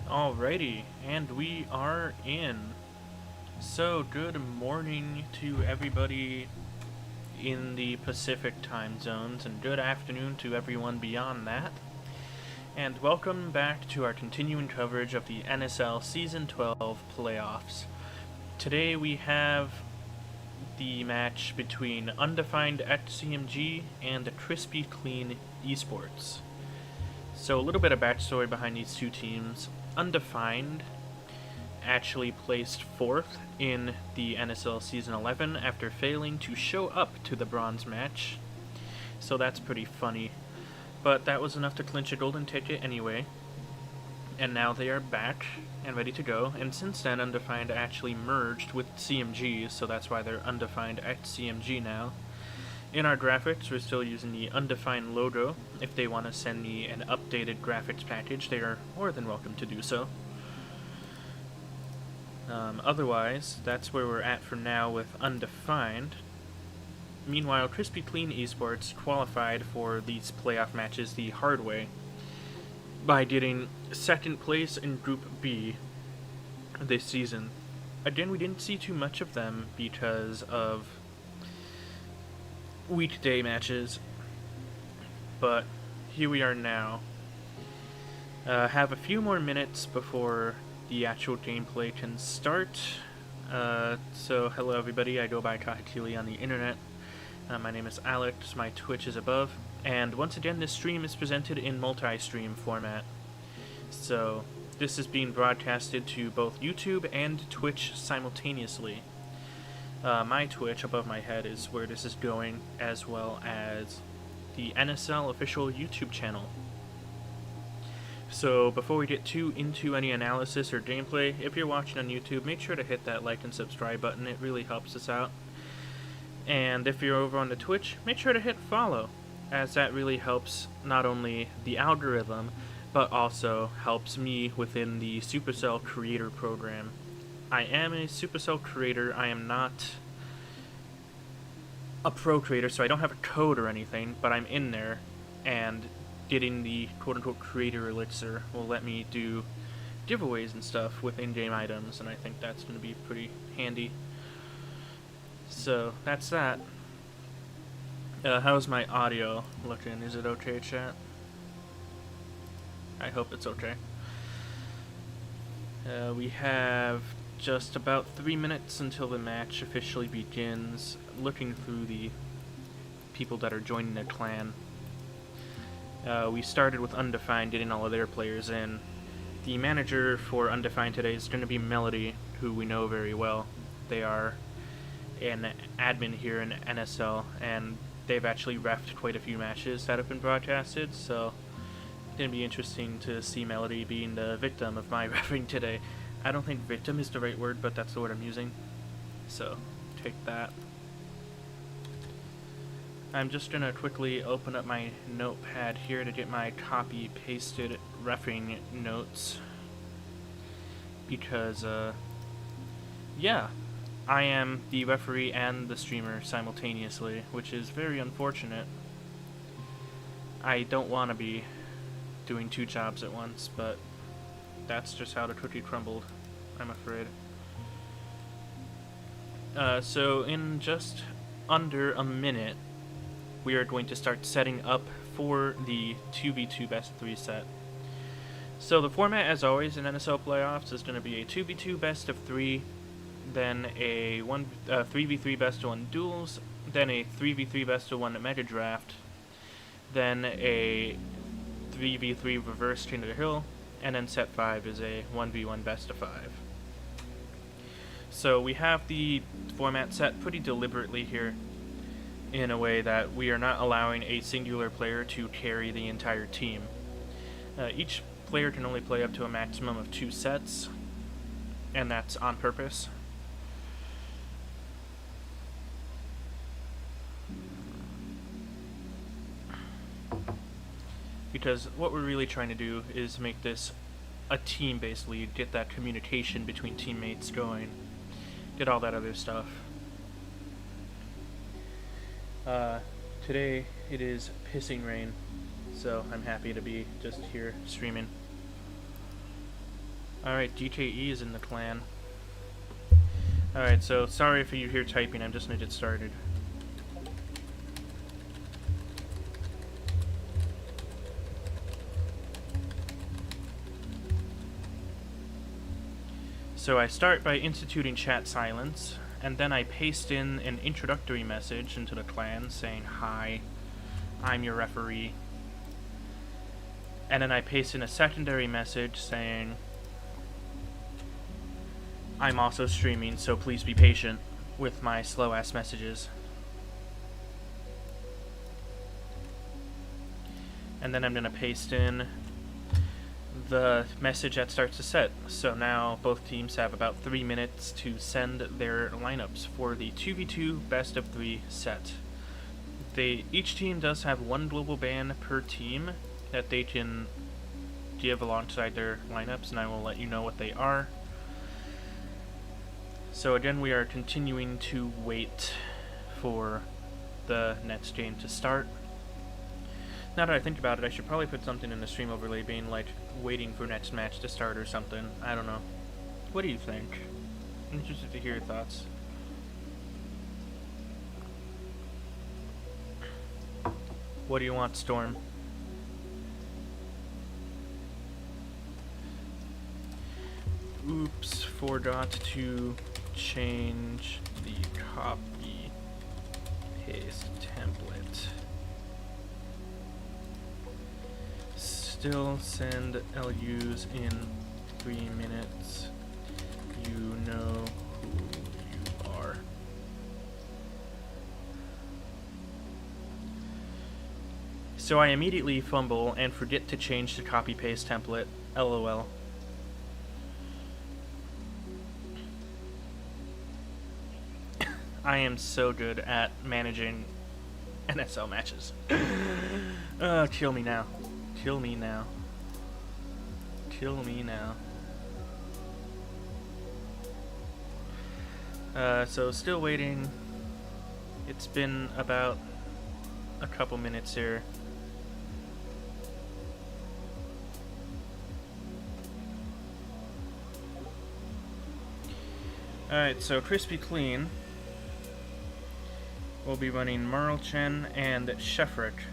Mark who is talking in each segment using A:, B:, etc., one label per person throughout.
A: Alrighty, and we are in. So, good morning to everybody in the Pacific time zones, and good afternoon to everyone beyond that. And welcome back to our continuing coverage of the NSL Season 12 playoffs. Today we have the match between Undefined at CMG and the Crispy Clean Esports. So, a little bit of backstory behind these two teams. Undefined actually placed 4th in the NSL Season 11 after failing to show up to the bronze match. So that's pretty funny. But that was enough to clinch a golden ticket anyway. And now they are back and ready to go. And since then, Undefined actually merged with CMG, so that's why they're Undefined at CMG now. In our graphics, we're still using the Undefined logo. If they want to send me an updated graphics package, they are more than welcome to do so. Otherwise, that's where we're at for now with Undefined. Meanwhile, Crispy Clean Esports qualified for these playoff matches the hard way by getting 2nd place in Group B this season. Again, we didn't see too much of them because of weekday matches, but here we are now. Have a few more minutes before the actual gameplay can start. So hello everybody, I go by KudO on the internet. My name is Alex, my Twitch is above, and once again this stream is presented in multi-stream format. So this is being broadcasted to both YouTube and Twitch simultaneously. My Twitch above my head is where this is going, as well as the NSL official YouTube channel. So before we get too into any analysis or gameplay, if you're watching on YouTube, make sure to hit that like and subscribe button, it really helps us out. And if you're over on the Twitch, make sure to hit follow, as that really helps not only the algorithm, but also helps me within the Supercell Creator Program. I am a Supercell creator. I am not a pro creator, so I don't have a code or anything, but I'm in there, and getting the quote-unquote creator elixir will let me do giveaways and stuff with in-game items, and I think that's going to be pretty handy. So, that's that. How's my audio looking? Is it okay, chat? I hope it's okay. We have just about 3 minutes until the match officially begins. Looking through the people that are joining the clan. We started with Undefined, getting all of their players in. The manager for Undefined today is going to be Melody, who we know very well. They are an admin here in NSL, and they've actually refed quite a few matches that have been broadcasted, so it's going to be interesting to see Melody being the victim of my refing today. I don't think victim is the right word, but that's the word I'm using. So, take that. I'm just going to quickly open up my notepad here to get my copy-pasted refing notes. Because, yeah, I am the referee and the streamer simultaneously, which is very unfortunate. I don't want to be doing 2 jobs at once, but that's just how the cookie crumbled, I'm afraid. So in just under a minute, we are going to start setting up for the 2v2 best of 3 set. So the format, as always, in NSL playoffs is going to be a 2v2 best of 3, then a 3v3 best of 1 duels, then a 3v3 best of 1 mega draft, then a 3v3 reverse King of the Hill, and then set 5 is a 1v1 best of 5. So we have the format set pretty deliberately here, in a way that we are not allowing a singular player to carry the entire team. Each player can only play up to a maximum of 2 sets, and that's on purpose. Because what we're really trying to do is make this a team-based league, get that communication between teammates going, get all that other stuff. Today it is pissing rain, so I'm happy to be just here streaming. Alright, DKE is in the clan. Alright, so sorry if you hear typing, I'm just gonna get started. So I start by instituting chat silence, and then I paste in an introductory message into the clan saying, "Hi, I'm your referee." And then I paste in a secondary message saying, "I'm also streaming, so please be patient with my slow-ass messages." And then I'm going to paste in the message that starts the set. So now both teams have about 3 minutes to send their lineups for the 2v2 best of 3 set. Each team does have one global ban per team that they can give alongside their lineups, and I will let you know what they are. So again, we are continuing to wait for the next game to start. Now that I think about it, I should probably put something in the stream overlay being like, waiting for next match to start or something. I don't know. What do you think? I'm interested to hear your thoughts. What do you want, Storm? Oops, forgot to change the copy paste template. Still send LUs in 3 minutes. You know who you are. So I immediately fumble and forget to change the copy paste template. LOL. I am so good at managing NSL matches. Kill me now. Kill me now. Kill me now. So still waiting. It's been about a couple minutes here. Alright, so Crispy Clean will be running Marlchen and Shefrick.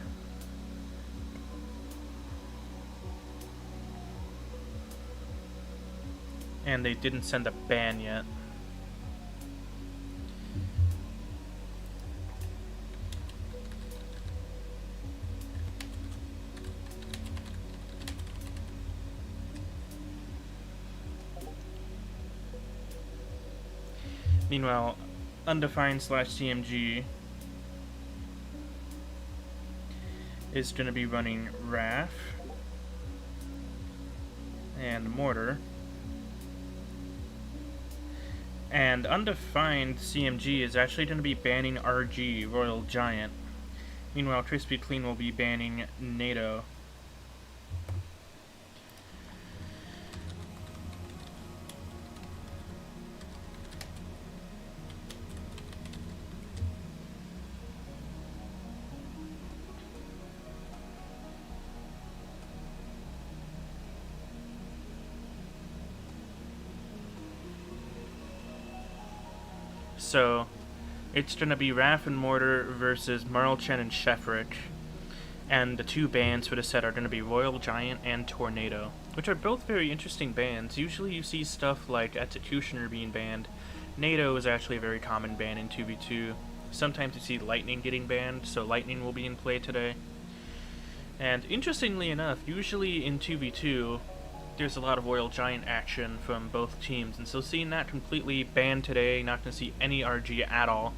A: And they didn't send a ban yet. Meanwhile, Undefined / CMG is going to be running Raf and Mortar. And Undefined CMG is actually going to be banning RG, Royal Giant. Meanwhile, Crispy Clean will be banning NATO. So, it's going to be Raf and Mortar versus Marlchen and Shefrick. And the two bans for the set are going to be Royal Giant and Tornado, which are both very interesting bans. Usually you see stuff like Executioner being banned. NATO is actually a very common ban in 2v2. Sometimes you see Lightning getting banned, so Lightning will be in play today. And interestingly enough, usually in 2v2, there's a lot of Royal Giant action from both teams, and so seeing that completely banned today, not going to see any RG at all,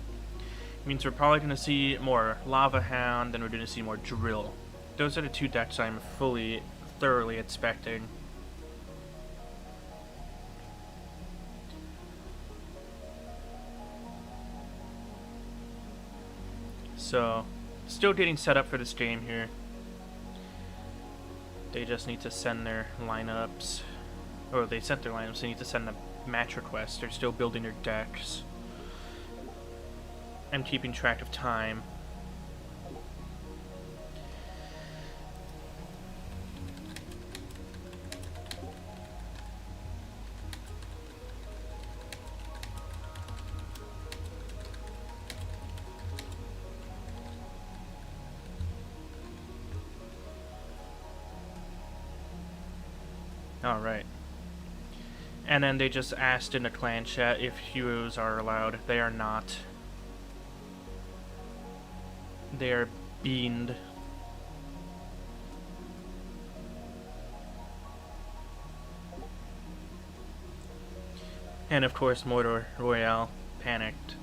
A: means we're probably going to see more Lava Hound, and we're going to see more Drill. Those are the two decks I'm thoroughly expecting. So, still getting set up for this game here. They just need to send their lineups, or they sent their lineups, they need to send the match requests. They're still building their decks. I'm keeping track of time. Alright. And then they just asked in the clan chat if heroes are allowed. They are not. They are beaned. And of course, Mortar Royale panicked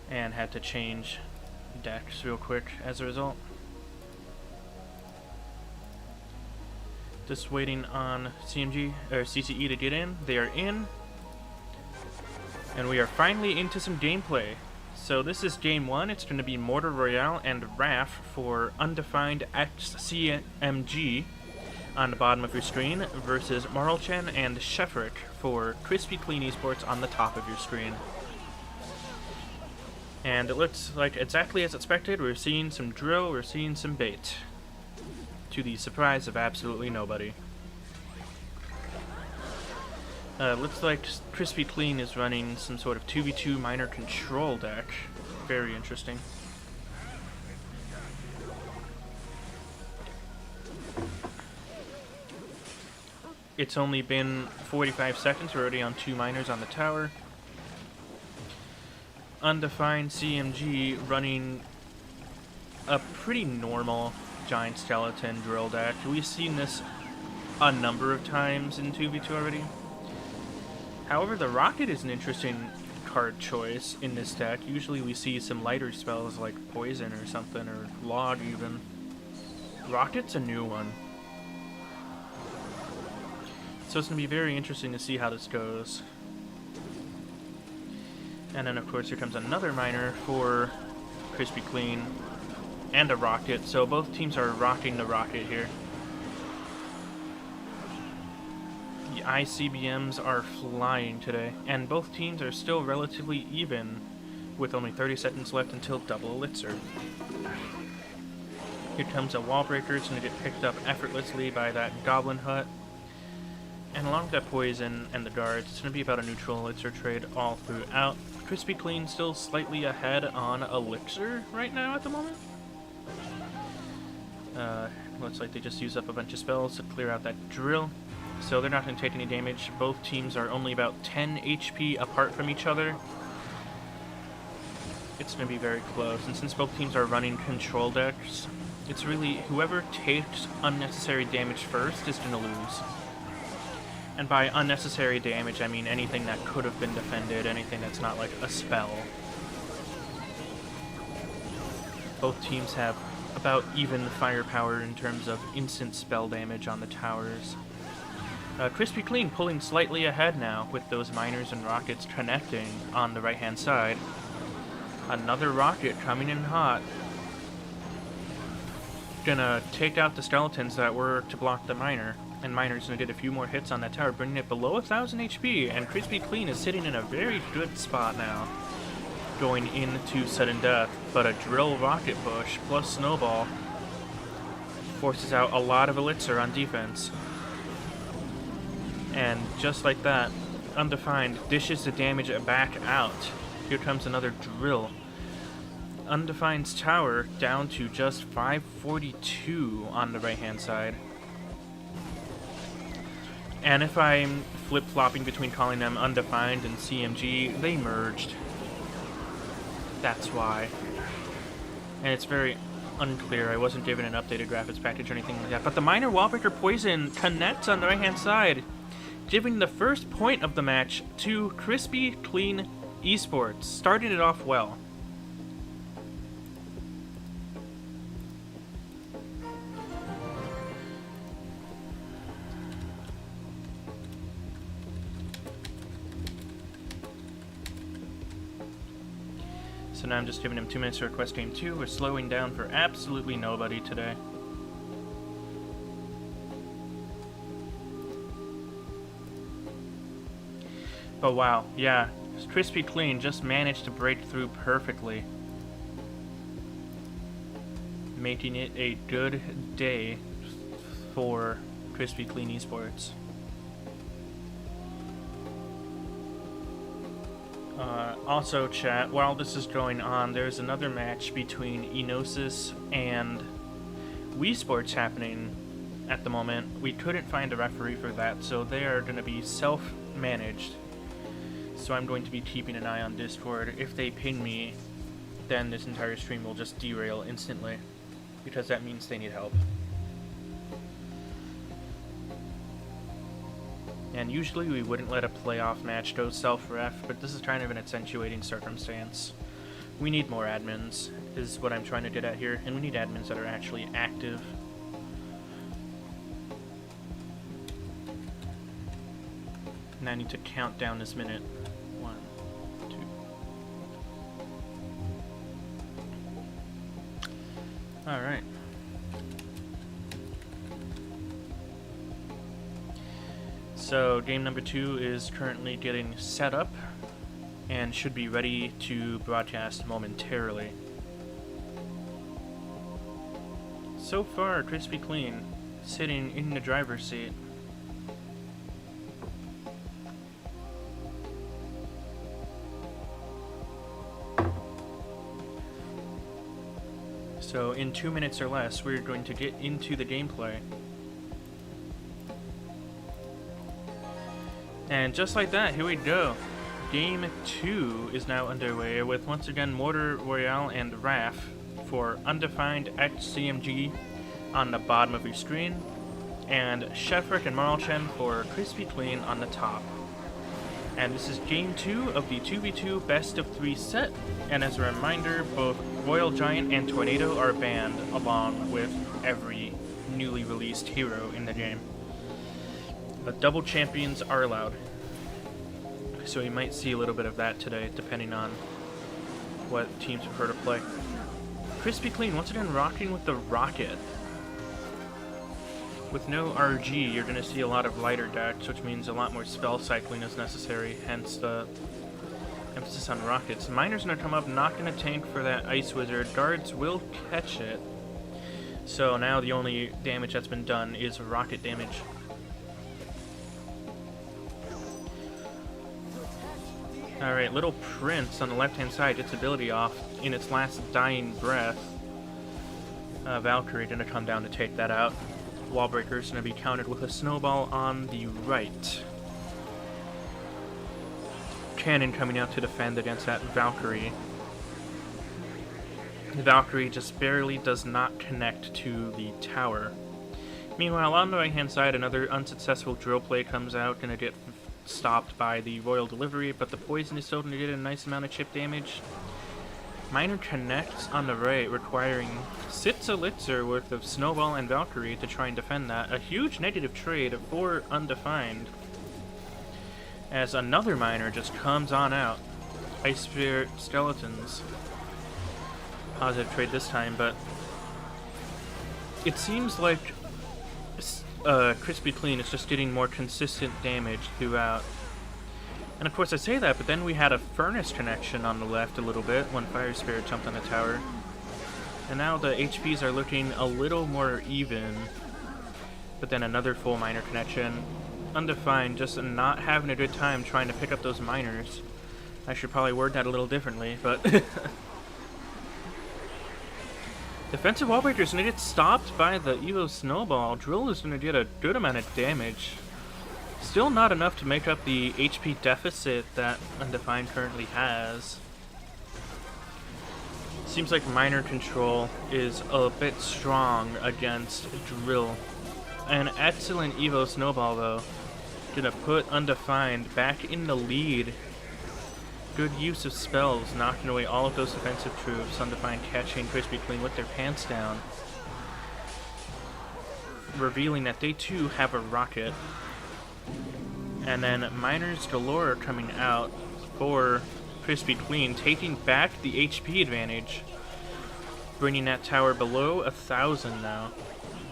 A: and had to change decks real quick as a result. Just waiting on CMG or CCE to get in. They are in. And we are finally into some gameplay. So this is game 1. It's going to be Mortar Royale and RAF for Undefined X CMG on the bottom of your screen versus Marlchen and Shefrick for Crispy Clean Esports on the top of your screen. And it looks like exactly as expected. We're seeing some drill, we're seeing some bait. To the surprise of absolutely nobody. Looks like Crispy Clean is running some sort of 2v2 minor control deck. Very interesting. It's only been 45 seconds. We're already on 2 miners on the tower. Undefined CMG running a pretty normal giant skeleton drill deck. We've seen this a number of times in 2v2 already. However, the Rocket is an interesting card choice in this deck. Usually we see some lighter spells like Poison or something, or Log even. Rocket's a new one. So it's going to be very interesting to see how this goes. And then of course here comes another miner for Crispy Clean. And a rocket, so both teams are rocking the rocket here. The ICBMs are flying today, and both teams are still relatively even, with only 30 seconds left until double elixir. Here comes a wall breaker. It's going to get picked up effortlessly by that goblin hut. And along with that poison and the guards, it's going to be about a neutral elixir trade all throughout. Crispy Clean still slightly ahead on elixir right now at the moment. Looks like they just used up a bunch of spells to clear out that drill, so they're not going to take any damage. Both teams are only about 10 HP apart from each other. It's going to be very close, and since both teams are running control decks, it's really whoever takes unnecessary damage first is going to lose. And by unnecessary damage, I mean anything that could have been defended, anything that's not like a spell. Both teams have about even firepower in terms of instant spell damage on the towers. Crispy Clean pulling slightly ahead now with those miners and rockets connecting on the right hand side. Another rocket coming in hot. Gonna take out the skeletons that were to block the miner, and miner's gonna get a few more hits on that tower, bringing it below 1000 HP, and Crispy Clean is sitting in a very good spot now, going into sudden death. But a drill rocket push plus snowball forces out a lot of elixir on defense. And just like that, Undefined dishes the damage back out. Here comes another drill. Undefined's tower down to just 542 on the right hand side. And if I'm flip-flopping between calling them Undefined and CMG, they merged. That's why. And it's very unclear. I wasn't given an updated graphics package or anything like that. But the minor wallbreaker poison connects on the right hand side, giving the first point of the match to Crispy Clean Esports, starting it off well. So now I'm just giving him 2 minutes to request game 2. We're slowing down for absolutely nobody today. But wow, yeah, Crispy Clean just managed to break through perfectly, making it a good day for Crispy Clean Esports. Also, chat, while this is going on, there's another match between Enosis and Wii Sports happening at the moment. We couldn't find a referee for that, so they are going to be self-managed. So I'm going to be keeping an eye on Discord. If they ping me, then this entire stream will just derail instantly, because that means they need help. And usually we wouldn't let a playoff match go self-ref, but this is kind of an accentuating circumstance. We need more admins, is what I'm trying to get at here, and we need admins that are actually active. And I need to count down this minute. 1, 2. Alright. So game number 2 is currently getting set up and should be ready to broadcast momentarily. So far, Crispy Clean sitting in the driver's seat. So in 2 minutes or less, we're going to get into the gameplay. And just like that, here we go. Game 2 is now underway with once again Mortar, Royale, and Raph for Undefined X CMG on the bottom of your screen, and Shefrick and Marlchen for Crispy Clean on the top. And this is Game 2 of the 2v2 Best of 3 set, and as a reminder, both Royal Giant and Tornado are banned along with every newly released hero in the game. But double champions are allowed. So we might see a little bit of that today, depending on what teams prefer to play. Crispy Clean, once again rocking with the Rocket. With no RG, you're going to see a lot of lighter decks, which means a lot more spell cycling is necessary, hence the emphasis on Rockets. Miner's going to come up, not going to tank for that Ice Wizard. Guards will catch it. So now the only damage that's been done is Rocket damage. Alright, Little Prince on the left-hand side gets ability off in its last dying breath. Valkyrie gonna come down to take that out. Wallbreaker's gonna be countered with a snowball on the right. Cannon coming out to defend against that Valkyrie. The Valkyrie just barely does not connect to the tower. Meanwhile, on the right-hand side, another unsuccessful drill play comes out, gonna get stopped by the Royal Delivery, but the poison is still going to get a nice amount of chip damage. Miner connects on the right, requiring 6 Elixir worth of Snowball and Valkyrie to try and defend that. A huge negative trade for Undefined, as another Miner just comes on out. Ice Spirit Skeletons. Positive trade this time, but it seems like Crispy Clean is just getting more consistent damage throughout. And of course I say that, but then we had a Furnace connection on the left a little bit when Fire Spirit jumped on the tower. And now the HPs are looking a little more even. But then another full Miner connection. Undefined just not having a good time trying to pick up those miners. I should probably word that a little differently, but defensive Wallbreaker is going to get stopped by the Evo Snowball. Drill is going to get a good amount of damage. Still not enough to make up the HP deficit that Undefined currently has. Seems like Miner control is a bit strong against Drill. An excellent Evo Snowball, though. Gonna put Undefined back in the lead. Good use of spells, knocking away all of those defensive troops. Undefined catching Crispy Clean with their pants down. Revealing that they too have a rocket. And then Miners galore coming out for Crispy Clean, taking back the HP advantage. Bringing that tower below 1,000 now.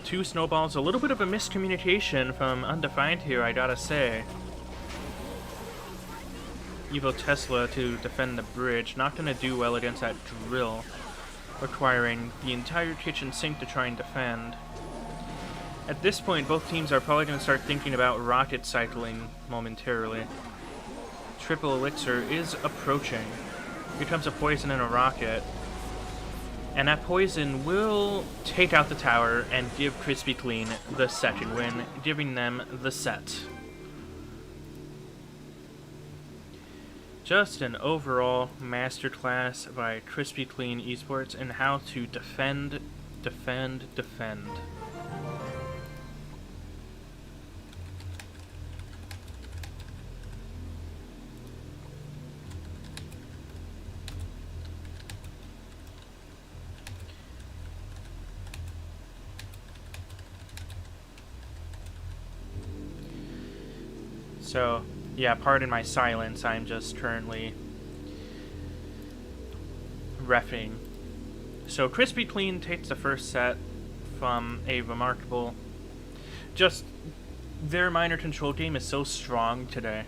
A: 2 snowballs, a little bit of a miscommunication from Undefined here, I gotta say. Evo Tesla to defend the bridge, not going to do well against that drill, requiring the entire kitchen sink to try and defend. At this point, both teams are probably going to start thinking about rocket cycling momentarily. Triple Elixir is approaching. Here comes a poison and a rocket. And that poison will take out the tower and give Crispy Clean the second win, giving them the set. Just an overall masterclass by Crispy Clean Esports in how to defend. So, yeah, pardon my silence, I'm just currently reffing. So Crispy Clean takes the first set from a remarkable... Just, their minor control game is so strong today.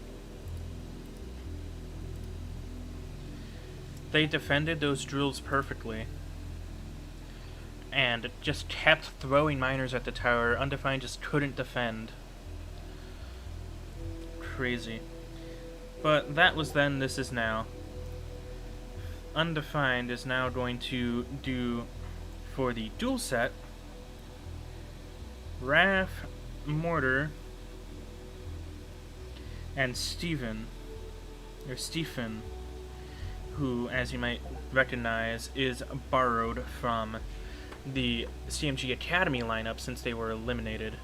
A: They defended those drills perfectly. And just kept throwing miners at the tower. Undefined just couldn't defend. Crazy. But that was then, this is now. Undefined is now going to do, for the dual set, Raph, Mortar, and Stephen, who, as you might recognize, is borrowed from the CMG Academy lineup since they were eliminated.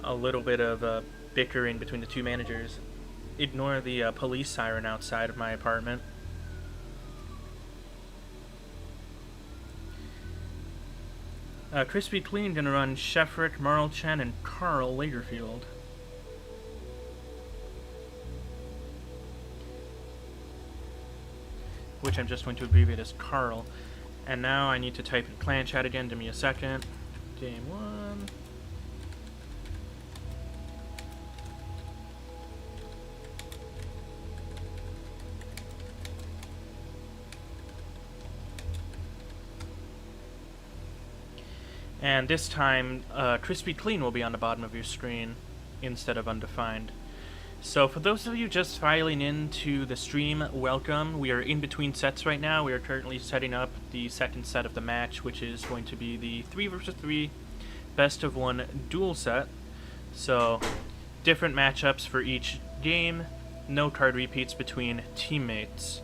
A: A little bit of bickering between the two managers. Ignore the police siren outside of my apartment. Crispy Clean gonna run Shefrick, Marl Chen, and Carl Lagerfield. Which I'm just going to abbreviate as Carl. And now I need to type in clan chat again. Give me a second. Game 1. And this time, Crispy Clean will be on the bottom of your screen instead of Undefined. So for those of you just filing into the stream, welcome. We are in between sets right now. We are currently setting up the second set of the match, which is going to be the 3 versus 3 best of 1 duel set. So different matchups for each game, no card repeats between teammates.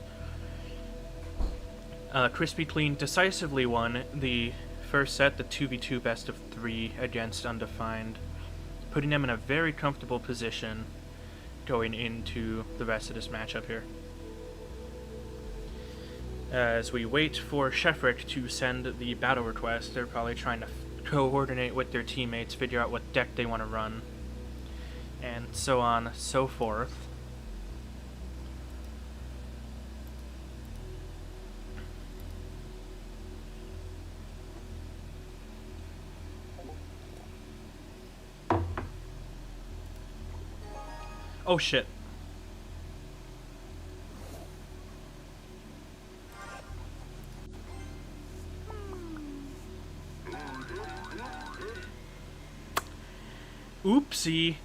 A: Crispy Clean decisively won the first set, the 2v2 best of 3 against Undefined, putting them in a very comfortable position going into the rest of this matchup here. As we wait for Shefrick to send the battle request, they're probably trying to coordinate with their teammates, figure out what deck they want to run, and so on, so forth. Oh shit. Oopsie.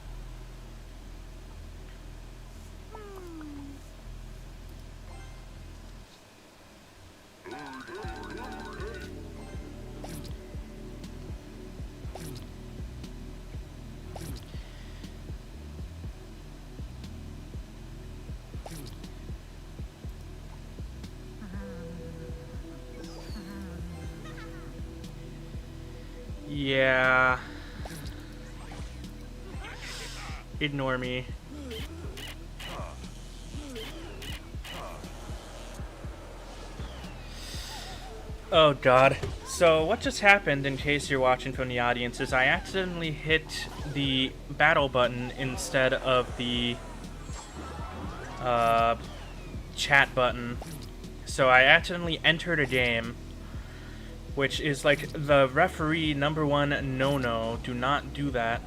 A: Yeah. Ignore me. Oh god. So what just happened, in case you're watching from the audience, is I accidentally hit the battle button instead of the chat button. So I accidentally entered a game, which is like the referee #1 no-no. Do not do that.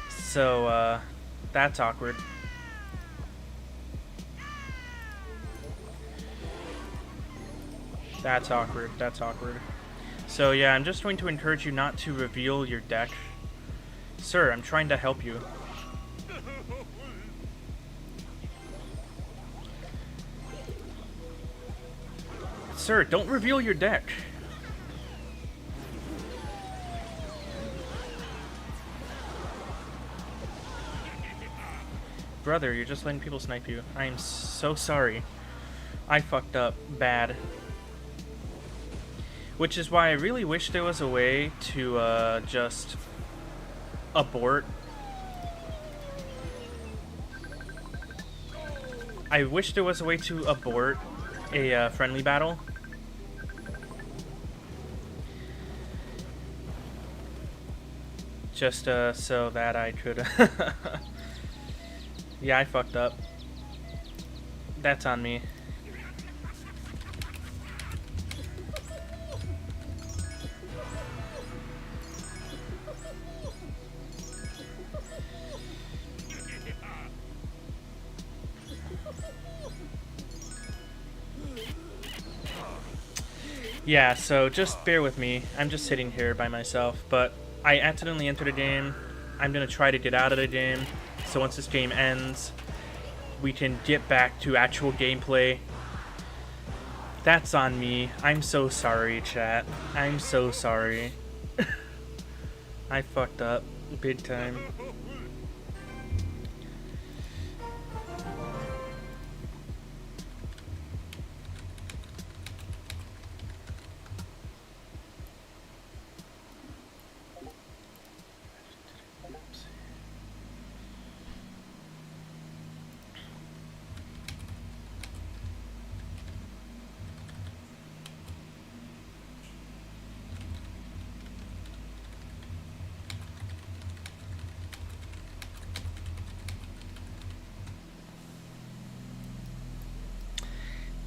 A: So, that's awkward. That's awkward. So yeah, I'm just going to encourage you not to reveal your deck Sir, I'm trying to help you. Sir, don't reveal your deck. Brother, you're just letting people snipe you. I am so sorry. I fucked up bad. Which is why I really wish there was a way to just abort. I wish there was a way to abort a friendly battle. Just so that I could... Yeah, I fucked up. That's on me. Yeah, so just bear with me. I'm just sitting here by myself, but I accidentally entered a game. I'm gonna try to get out of the game, so once this game ends, we can get back to actual gameplay. That's on me. I'm so sorry, chat. I'm so sorry. I fucked up big time.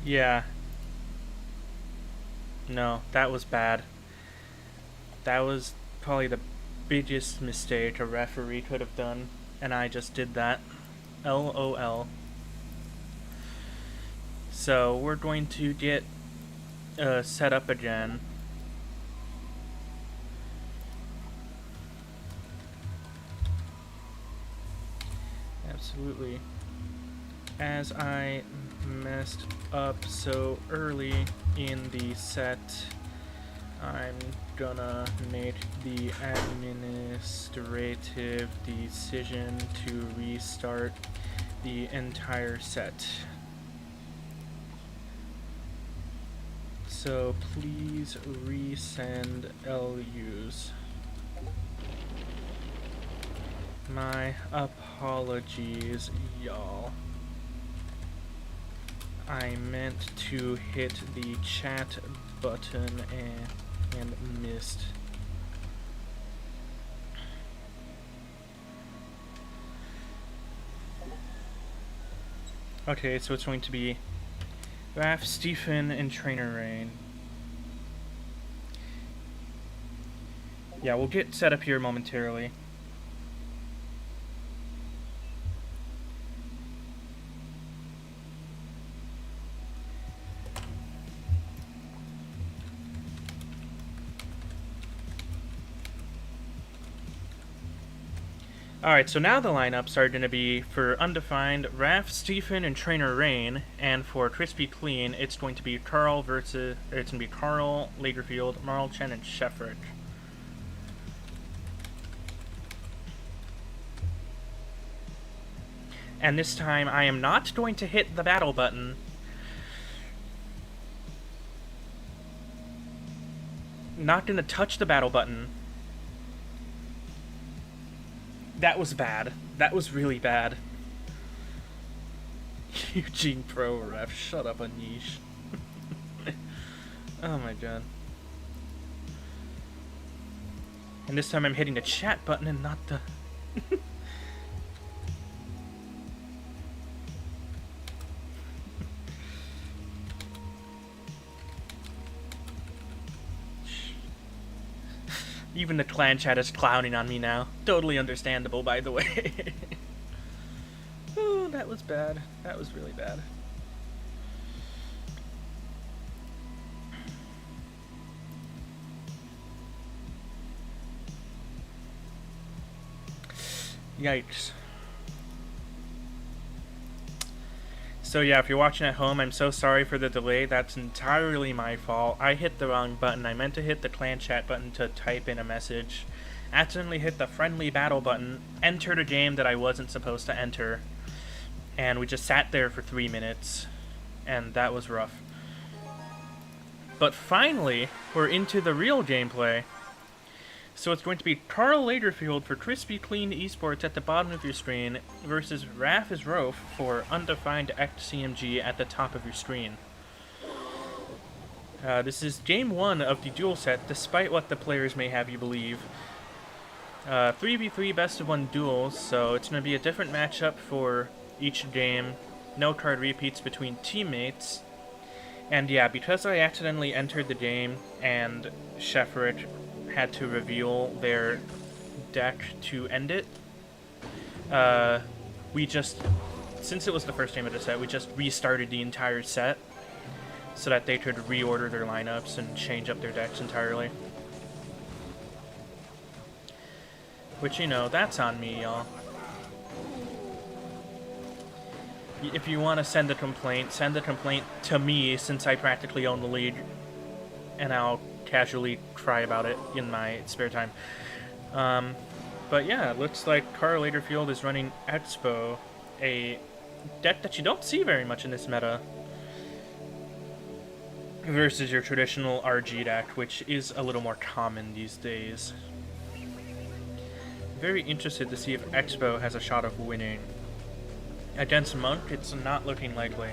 A: Yeah. No, that was bad. That was probably the biggest mistake a referee could have done, and I just did that. LOL. So we're going to get set up again. Absolutely. As I messed up so early in the set, I'm gonna make the administrative decision to restart the entire set. So please resend LUs. My apologies, y'all. I meant to hit the chat button and missed. Okay, so it's going to be Raph, Stephen, and Trainer Rain. Yeah, we'll get set up here momentarily. Alright, so now the lineups are going to be for Undefined, Raph, Stephen, and Trainer Rain, and for Crispy Clean, it's going to be Carl, Lagerfield, Marl Chen, and Sheffrick. And this time, I am not going to hit the battle button. Not going to touch the battle button. That was bad. That was really bad. Eugene Pro Ref, shut up, Anish. Oh my god. And this time I'm hitting the chat button and not the... Even the clan chat is clowning on me now. Totally understandable, by the way. Oh, that was bad. That was really bad. Yikes. So yeah, if you're watching at home, I'm so sorry for the delay. That's entirely my fault. I hit the wrong button. I meant to hit the clan chat button to type in a message. Accidentally hit the friendly battle button, entered a game that I wasn't supposed to enter, and we just sat there for 3 minutes, and that was rough. But finally, we're into the real gameplay. So it's going to be Carl Lagerfield for Crispy Clean Esports at the bottom of your screen versus Raph is Rofe for Undefined CMG at the top of your screen. This is game 1 of the duel set, despite what the players may have you believe. 3v3 best of 1 duels, so it's going to be a different matchup for each game. No card repeats between teammates. And yeah, because I accidentally entered the game and Shefrick had to reveal their deck to end it, we just, since it was the first game of the set, we just restarted the entire set so that they could reorder their lineups and change up their decks entirely. Which, you know, that's on me, y'all. If you want to send a complaint to me, since I practically own the league, and I'll casually cry about it in my spare time. But yeah, it looks like Carl Lagerfield is running Expo, a deck that you don't see very much in this meta, versus your traditional RG deck, which is a little more common these days. Very interested to see if Expo has a shot of winning. Against Monk, it's not looking likely.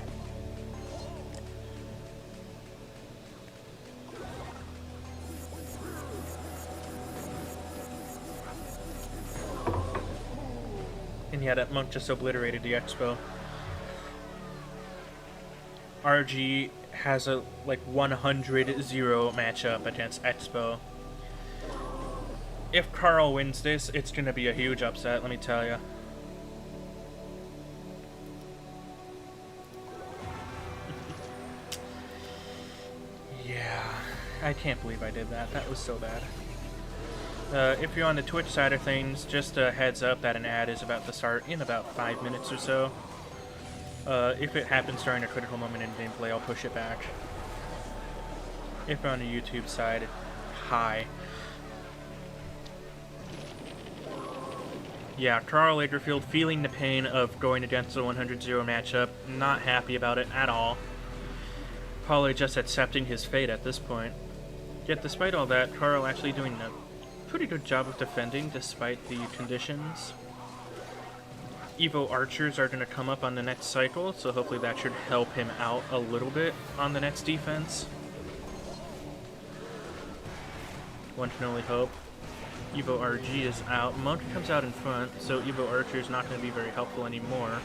A: And yeah, that Monk just obliterated the Expo. RG has a like 100-0 matchup against Expo. If Carl wins this, it's gonna be a huge upset, let me tell you. Yeah, I can't believe I did that. That was so bad. If you're on the Twitch side of things, just a heads up that an ad is about to start in about 5 minutes or so. If it happens during a critical moment in gameplay, I'll push it back. If you're on the YouTube side, hi. Yeah, Carl Lagerfield feeling the pain of going against the 100-0 matchup, not happy about it at all. Probably just accepting his fate at this point. Yet despite all that, Carl actually doing a pretty good job of defending despite the conditions. Evo Archers are going to come up on the next cycle, so hopefully that should help him out a little bit on the next defense. One can only hope. Evo RG is out. Monk comes out in front, so Evo Archer is not going to be very helpful anymore.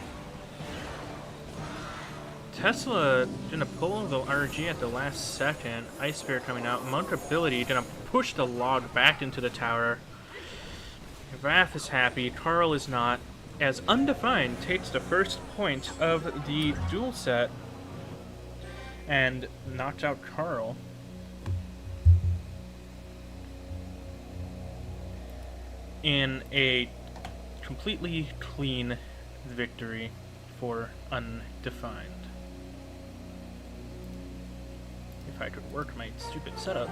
A: Tesla gonna pull the RG at the last second. Ice Spear coming out. Monk ability gonna push the log back into the tower. Raph is happy. Carl is not, as Undefined takes the first point of the duel set and knocks out Carl. In a completely clean victory for Undefined. If I could work my stupid setup.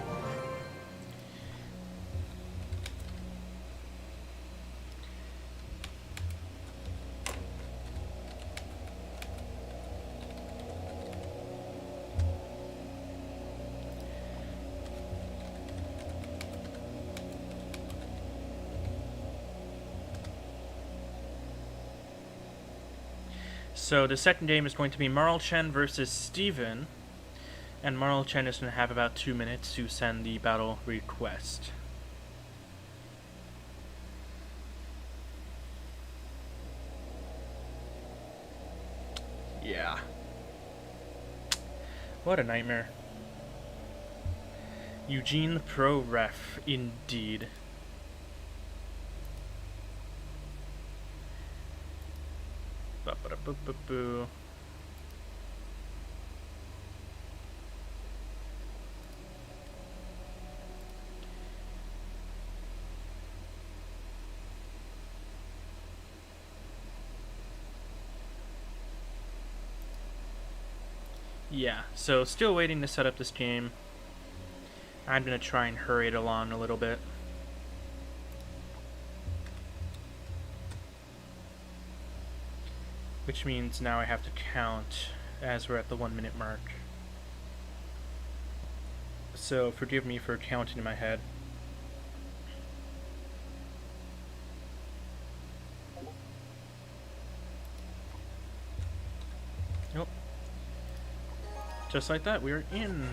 A: So the second game is going to be Marl Chen versus Steven. And Marl Chen is going to have about 2 minutes to send the battle request. Yeah. What a nightmare. Eugene Pro Ref, indeed. Ba-ba-da-boo-boo-boo. Yeah, so still waiting to set up this game. I'm gonna try and hurry it along a little bit. Which means now I have to count as we're at the 1 minute mark. So forgive me for counting in my head. Nope. Just like that, we're in.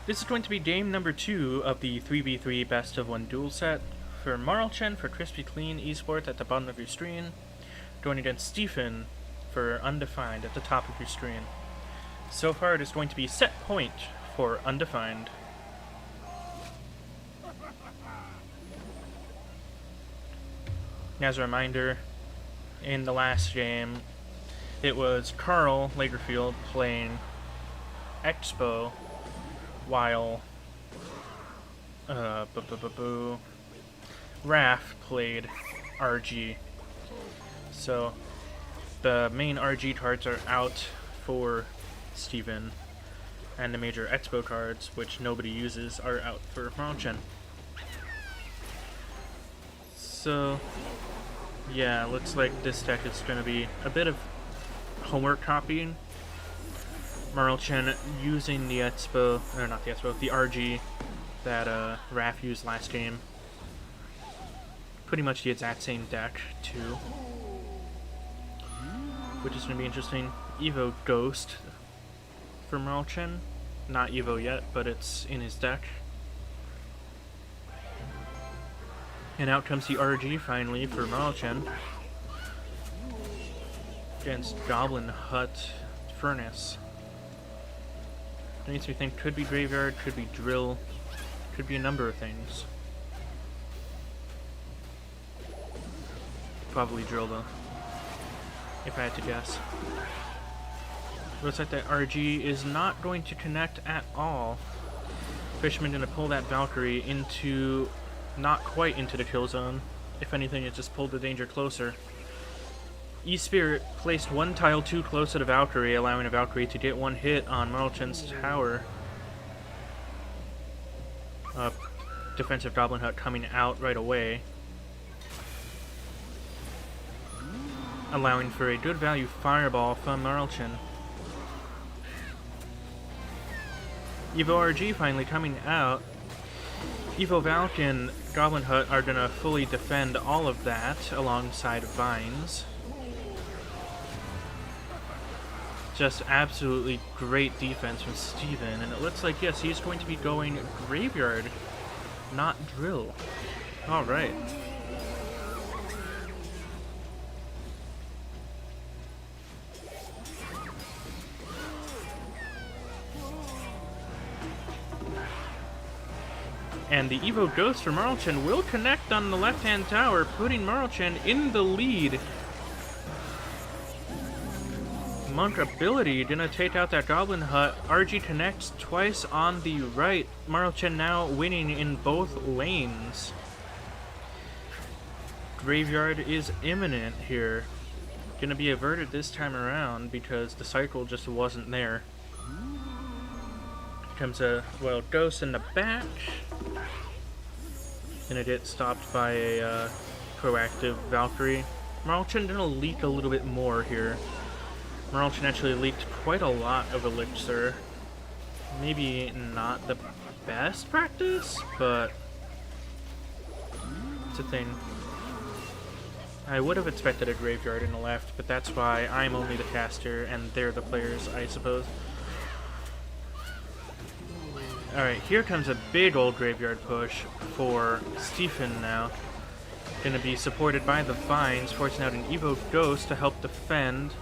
A: This is going to be game number 2 of the 3v3 best of 1 duel set for Marlchen for Crispy Clean Esports at the bottom of your screen, going against Stephen for Undefined at the top of your screen. So far it is going to be set point for Undefined. As a reminder, in the last game, it was Carl Lagerfield playing Expo, while Raph played RG. So the main RG cards are out for Steven, and the major Expo cards, which nobody uses, are out for Marlchen. So yeah, looks like this deck is going to be a bit of homework copying. Marlchen using the Expo, or not the Expo, the RG that Raph used last game. Pretty much the exact same deck too, which is going to be interesting. Evo Ghost for Marlchen. Not Evo yet, but it's in his deck. And out comes the RG finally for Marlchen against Goblin Hut Furnace. That makes me think could be Graveyard, could be Drill, could be a number of things. Probably Drill though, if I had to guess. Looks like that RG is not going to connect at all. Fisherman gonna pull that Valkyrie into, not quite into the kill zone. If anything, it just pulled the danger closer. E-Spirit placed one tile too close to the Valkyrie, allowing the Valkyrie to get one hit on Marlchen's tower. Defensive Goblin Hut coming out right away, allowing for a good value fireball from Marlchen. Evo RG finally coming out. Evo Valk and Goblin Hut are gonna fully defend all of that alongside Vines. Just absolutely great defense from Steven, and it looks like, yes, he's going to be going Graveyard, not Drill. Alright. And the Evo Ghost for Marlchen will connect on the left-hand tower, putting Marlchen in the lead. Monk ability gonna take out that Goblin Hut. RG connects twice on the right. Marlchen now winning in both lanes. Graveyard is imminent here. Gonna be averted this time around because the cycle just wasn't there. Comes a, well, Ghost in the back. Gonna get stopped by a proactive Valkyrie. Marlchen gonna leak a little bit more here. Marlchen actually leaked quite a lot of Elixir. Maybe not the best practice, but it's a thing. I would have expected a Graveyard in the left, but that's why I'm only the caster and they're the players, I suppose. Alright, here comes a big old Graveyard push for Stephen now. Gonna be supported by the Vines, forcing out an Evo Ghost to help defend.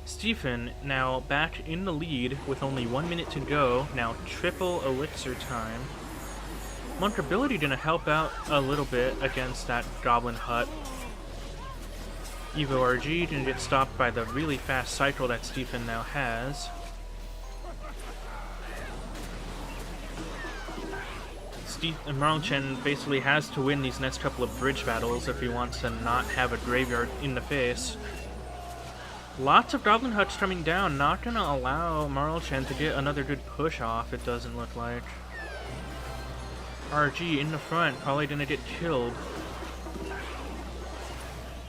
A: Stephen now back in the lead with only 1 minute to go. Now triple Elixir time. Monk ability gonna help out a little bit against that Goblin Hut. Evo RG gonna get stopped by the really fast cycle that Stephen now has. Marlchen basically has to win these next couple of bridge battles if he wants to not have a Graveyard in the face. Lots of Goblin Huts coming down. Not gonna allow Marlchen to get another good push off, it doesn't look like. RG in the front, probably gonna get killed.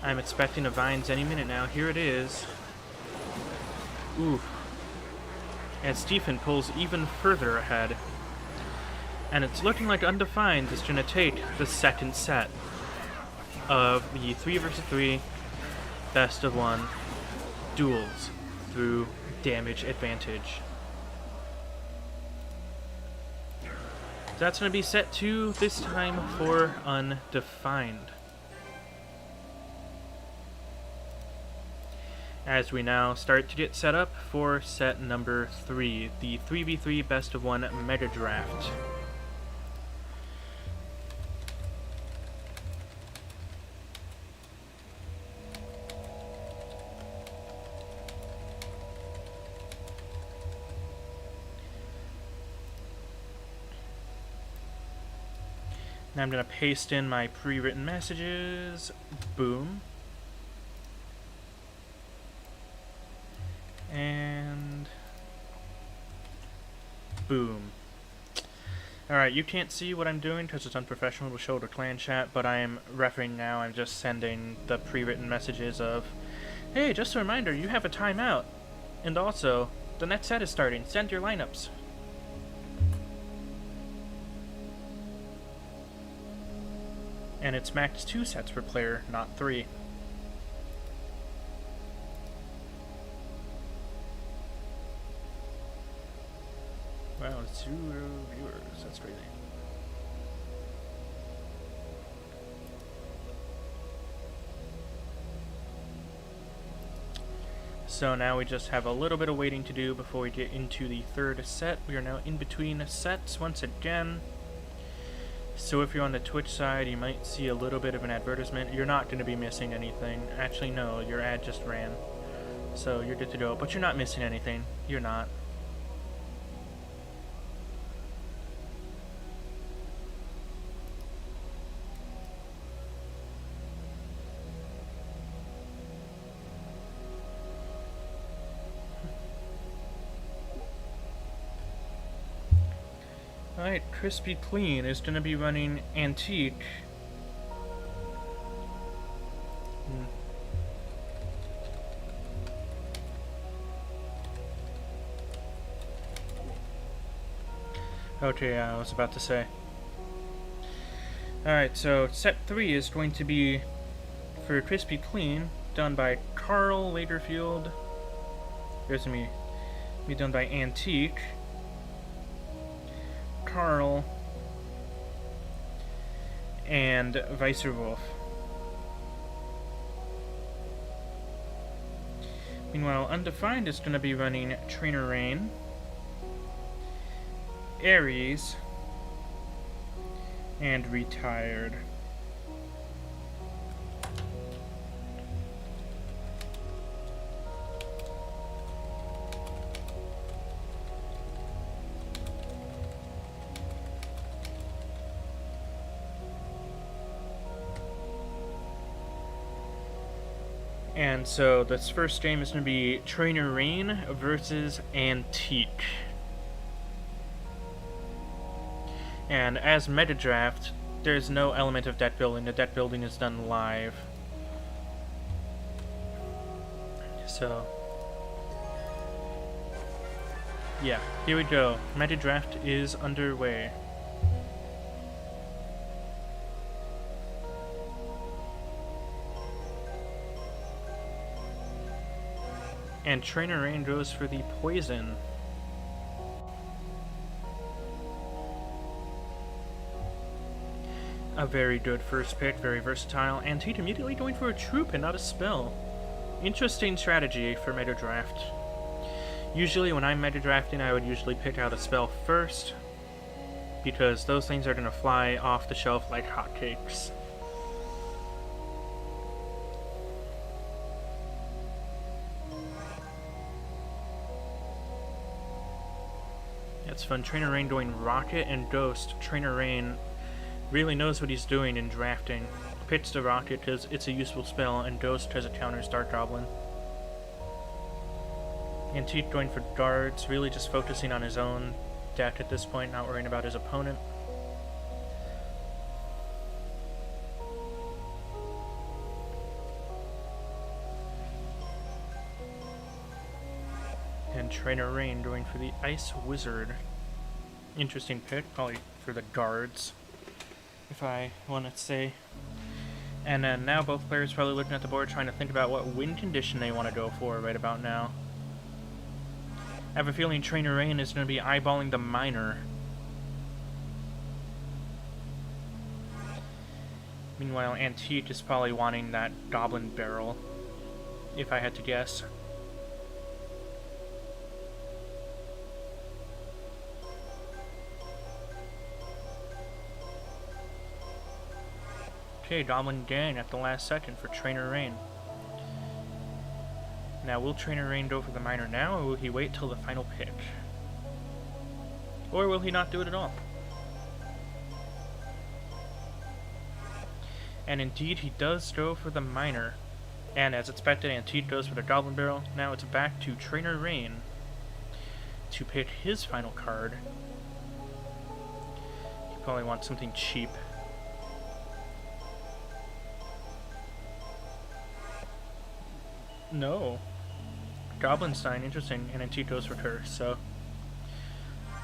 A: I'm expecting a Vines any minute now. Here it is. Ooh. And Stephen pulls even further ahead. And it's looking like Undefined is gonna take the second set of the 3 vs 3 best of 1 duels through damage advantage. That's going to be set 2 this time for Undefined. As we now start to get set up for set number 3, the 3v3 best of 1 mega draft. Now I'm going to paste in my pre-written messages. Boom. And boom. Alright, you can't see what I'm doing because it's unprofessional to show the clan chat, but I am refereeing now. I'm just sending the pre-written messages of, hey, just a reminder, you have a timeout. And also, the next set is starting. Send your lineups. And it's max 2 sets per player, not 3. Wow, 0 viewers, that's crazy. So now we just have a little bit of waiting to do before we get into the third set. We are now in between sets once again. So if you're on the Twitch side, you might see a little bit of an advertisement. You're not going to be missing anything. Actually, no, your ad just ran. So you're good to go. But you're not missing anything. You're not. Alright, Crispy Clean is going to be running Antique. Okay, yeah, I was about to say. Alright, so set 3 is going to be for Crispy Clean, done by Carl Lagerfield. There's going to be done by Antique. Carl, and Weiserwolf. Meanwhile, Undefined is going to be running Trainer Rain, Ares, and Retired. And so this first game is going to be Trainer Rain versus Antique. And as meta draft, there's no element of deck building. The deck building is done live. So, yeah, here we go. Meta draft is underway. And Trainer Rain goes for the Poison. A very good first pick, very versatile. Antique immediately going for a troop and not a spell. Interesting strategy for meta draft. Usually when I'm meta drafting, I would usually pick out a spell first, because those things are going to fly off the shelf like hotcakes. It's fun. Trainer Rain going Rocket and Ghost. Trainer Rain really knows what he's doing in drafting. Picks the Rocket because it's a useful spell, and Ghost has a counter Dark Goblin. Antique going for darts, really just focusing on his own deck at this point, not worrying about his opponent. And Trainer Rain going for the Ice Wizard. Interesting pick, probably for the guards, if I want to say. And now both players probably looking at the board trying to think about what win condition they want to go for right about now. I have a feeling Trainer Rain is going to be eyeballing the Miner. Meanwhile, Antique is probably wanting that Goblin Barrel, if I had to guess. Okay, Goblin Gang at the last second for Trainer Rain. Now, will Trainer Rain go for the Miner now, or will he wait till the final pick? Or will he not do it at all? And indeed, he does go for the Miner. And as expected, Antique goes for the Goblin Barrel. Now it's back to Trainer Rain to pick his final card. He probably wants something cheap. No. Goblinstein, interesting, and Antique goes for Curse, so...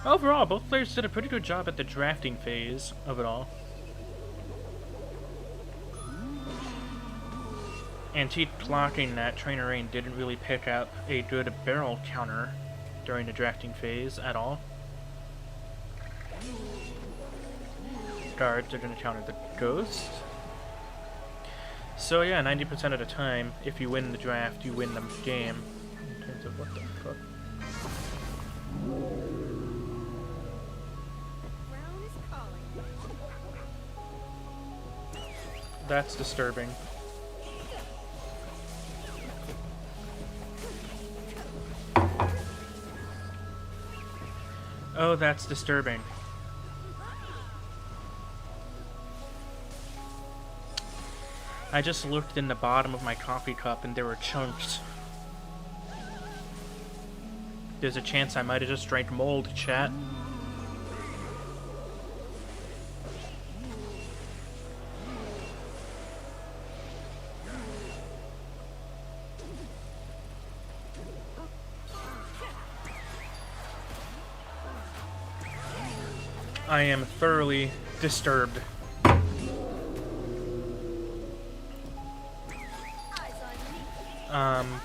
A: Overall, both players did a pretty good job at the drafting phase of it all. Antique clocking that Trainer Rain didn't really pick up a good barrel counter during the drafting phase at all. Guards are going to counter the Ghost. So yeah, 90% of the time, if you win the draft, you win the game. In terms of what the fuck. That's disturbing. Oh, that's disturbing. I just looked in the bottom of my coffee cup and there were chunks. There's a chance I might have just drank mold, chat. I am thoroughly disturbed.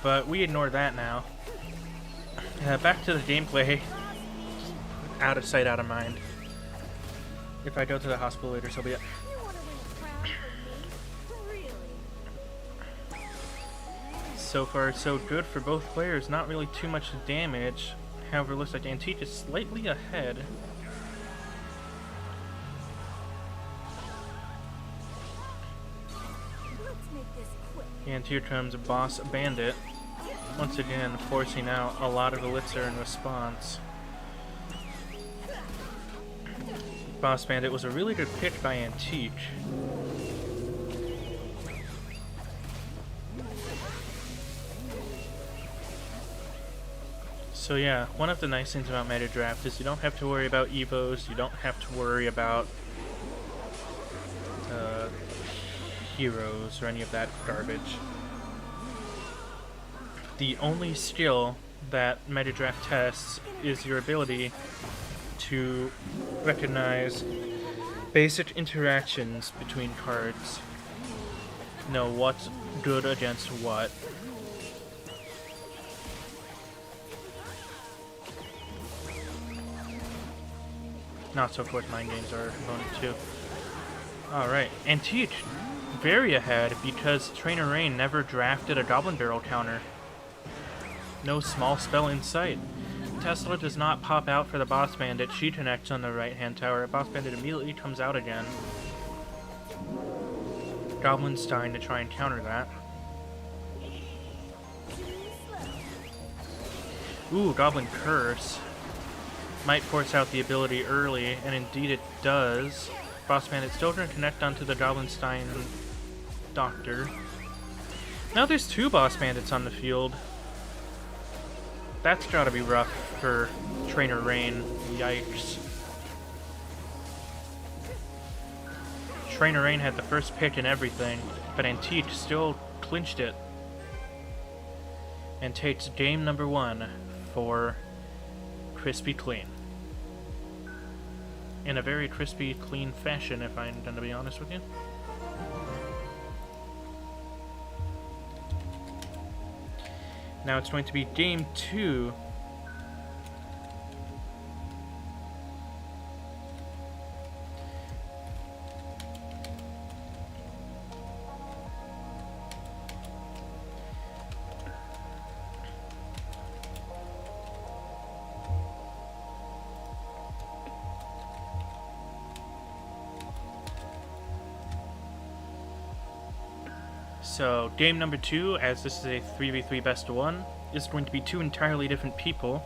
A: But we ignore that now. Back to the gameplay. Out of sight, out of mind. If I go to the hospital later, so be it. So far, so good for both players. Not really too much damage. However, looks like Antique is slightly ahead. And here comes Boss Bandit, once again forcing out a lot of Elixir in response. Boss Bandit was a really good pick by Antique. So yeah, one of the nice things about Meta Draft is you don't have to worry about Evos, you don't have to worry about heroes or any of that garbage. The only skill that Meta Draft tests is your ability to recognize basic interactions between cards. Know what's good against what. Not so quick mind games are opponent too. Alright, Antique very ahead because Trainer Rain never drafted a Goblin Barrel counter. No small spell in sight. Tesla does not pop out for the Boss Bandit. She connects on the right hand tower. Boss Bandit immediately comes out again. Goblinstein to try and counter that. Ooh, Goblin Curse. Might force out the ability early, and indeed it does. Boss Bandit still going to connect onto the Goblinstein Doctor. Now there's two Boss Bandits on the field. That's gotta be rough for Trainer Rain. Yikes. Trainer Rain had the first pick and everything, but Antique still clinched it. And takes game number 1 for Crispy Clean. In a very crispy clean fashion, if I'm going to be honest with you. Now it's going to be game 2. So, game number 2, as this is a 3v3 best of 1, is going to be 2 entirely different people.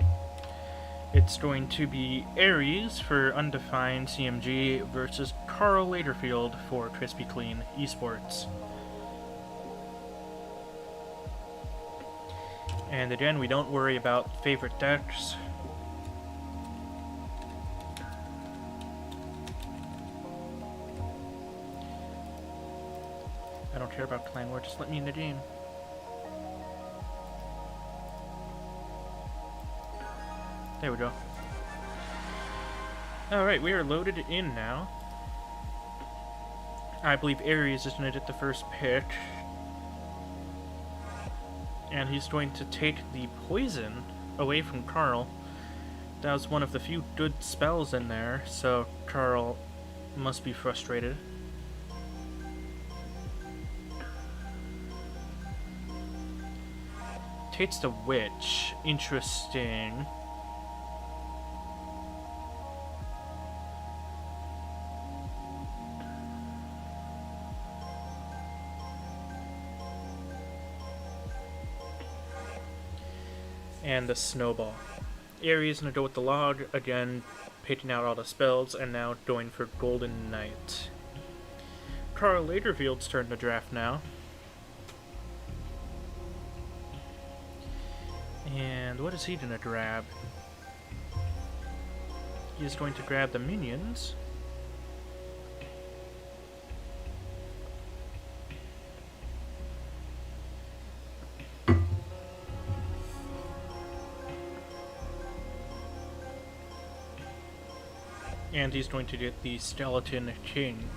A: It's going to be Aries for Undefined CMG versus Carl Laderfield for Crispy Clean Esports. And again, we don't worry about favorite decks. I don't care about clan war, just let me in the game. There we go. Alright, we are loaded in now. I believe Aries is going to get the first pick. And he's going to take the poison away from Carl. That was one of the few good spells in there, so Carl must be frustrated. Takes the witch. Interesting. And the snowball. Aries gonna go with the log again, picking out all the spells, and now going for Golden Knight. Carl Laderfield's turn to draft now. And what is he gonna grab? He's going to grab the minions. And he's going to get the Skeleton King,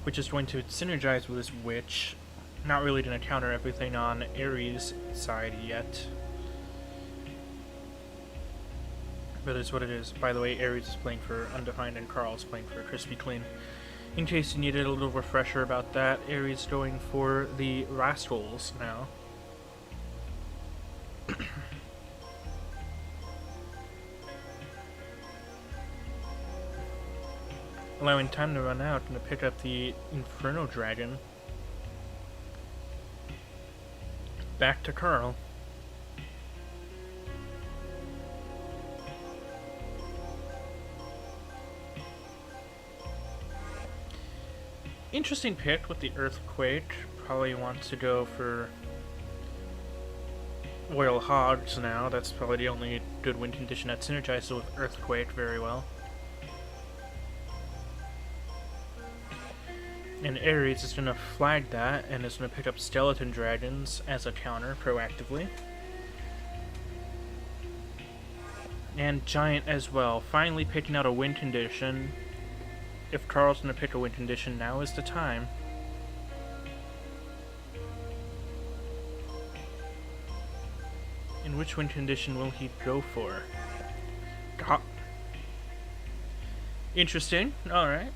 A: which is going to synergize with his Witch. Not really going to counter everything on Ares' side yet. But it's what it is. By the way, Ares is playing for Undefined and Carl's playing for Crispy Clean. In case you needed a little refresher about that, Ares going for the Rascals now. Allowing time to run out and to pick up the Inferno Dragon. Back to Carl. Interesting pick with the Earthquake. Probably wants to go for Royal Hogs now. That's probably the only good win condition that synergizes with Earthquake very well. And Ares is going to flag that, and is going to pick up Skeleton Dragons as a counter proactively. And Giant as well, finally picking out a win condition. If Carl's going to pick a win condition, now is the time. And which win condition will he go for? Interesting, alright.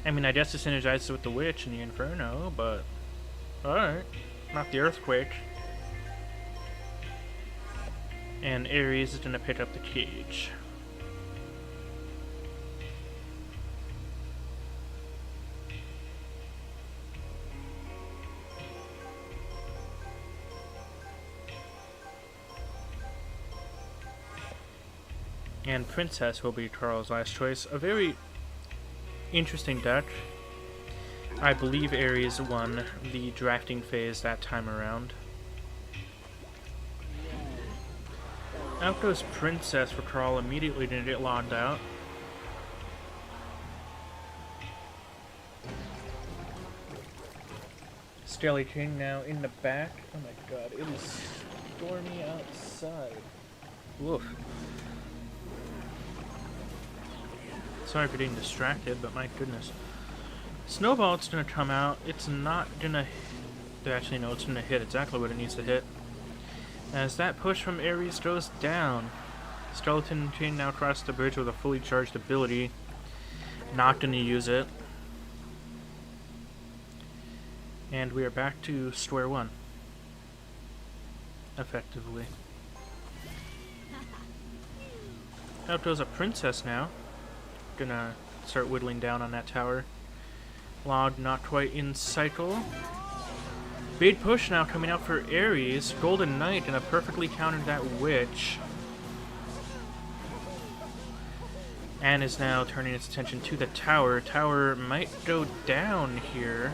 A: I mean, I guess it synergizes with the Witch and the Inferno, but alright. Not the Earthquake. And Ares is going to pick up the Cage. And Princess will be Carl's last choice. A very interesting deck. I believe Ares won the drafting phase that time around. Out goes Princess for Carl, immediately didn't get logged out. Skelly King now in the back. Oh my god, it is stormy outside. Woof. Sorry for getting distracted, but my goodness. Snowball's gonna come out. It's not gonna... Actually, no, it's gonna hit exactly what it needs to hit. As that push from Ares goes down. Skeleton King now across the bridge with a fully charged ability. Not gonna use it. And we are back to square one. Effectively. Out goes a Princess now. Gonna start whittling down on that tower. Log not quite in cycle. Big push now coming out for Ares. Golden Knight gonna perfectly counter that Witch. And is now turning its attention to the tower. Tower might go down here.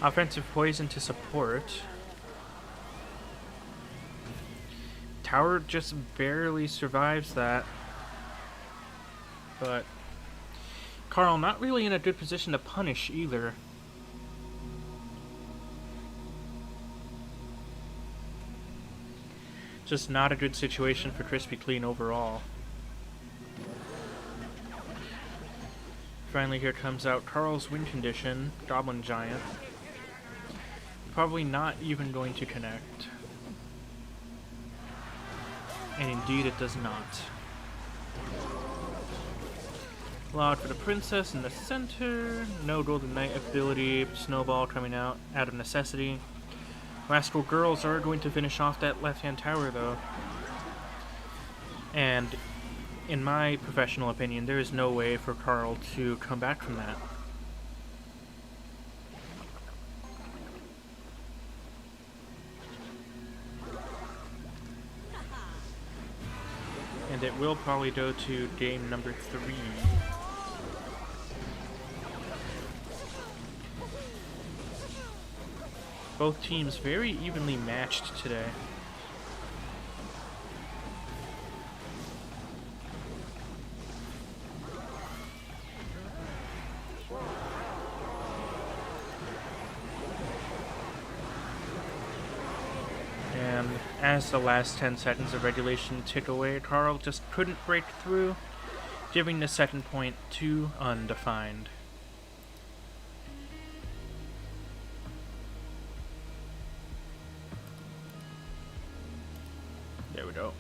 A: Offensive poison to support. Tower just barely survives that. But Carl not really in a good position to punish either. Just not a good situation for Crispy Clean overall. Finally here comes out Carl's win condition, Goblin Giant. Probably not even going to connect. And indeed it does not. Log for the Princess in the center. No Golden Knight ability. Snowball coming out of necessity. Rascal Girls are going to finish off that left-hand tower though. And in my professional opinion, there is no way for Carl to come back from that. And it will probably go to game number 3. Both teams very evenly matched today. And as the last 10 seconds of regulation tick away, Carl just couldn't break through, giving the second point to Undefined. There we go.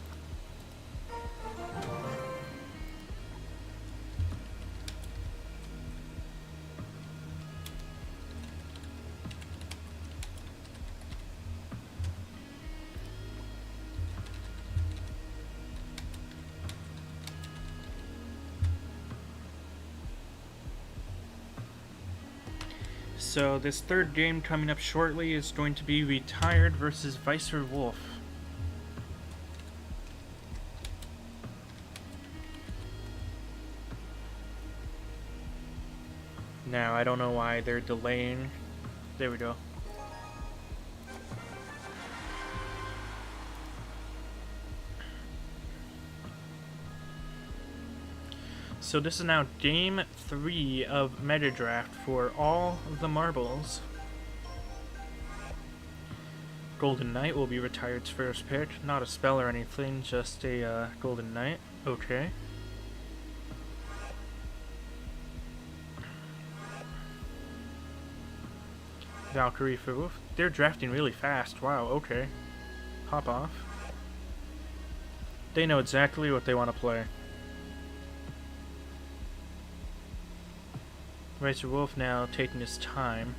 A: So this third game coming up shortly is going to be Retired versus Vicer Wolf. Now, I don't know why they're delaying. There we go. So this is now game 3 of Mega Draft for all of the marbles. Golden Knight will be Retired's first pick. Not a spell or anything, just a Golden Knight. Okay. Valkyrie for Wolf. They're drafting really fast. Wow, okay. Hop off. They know exactly what they want to play. Vicer Wolf now taking his time.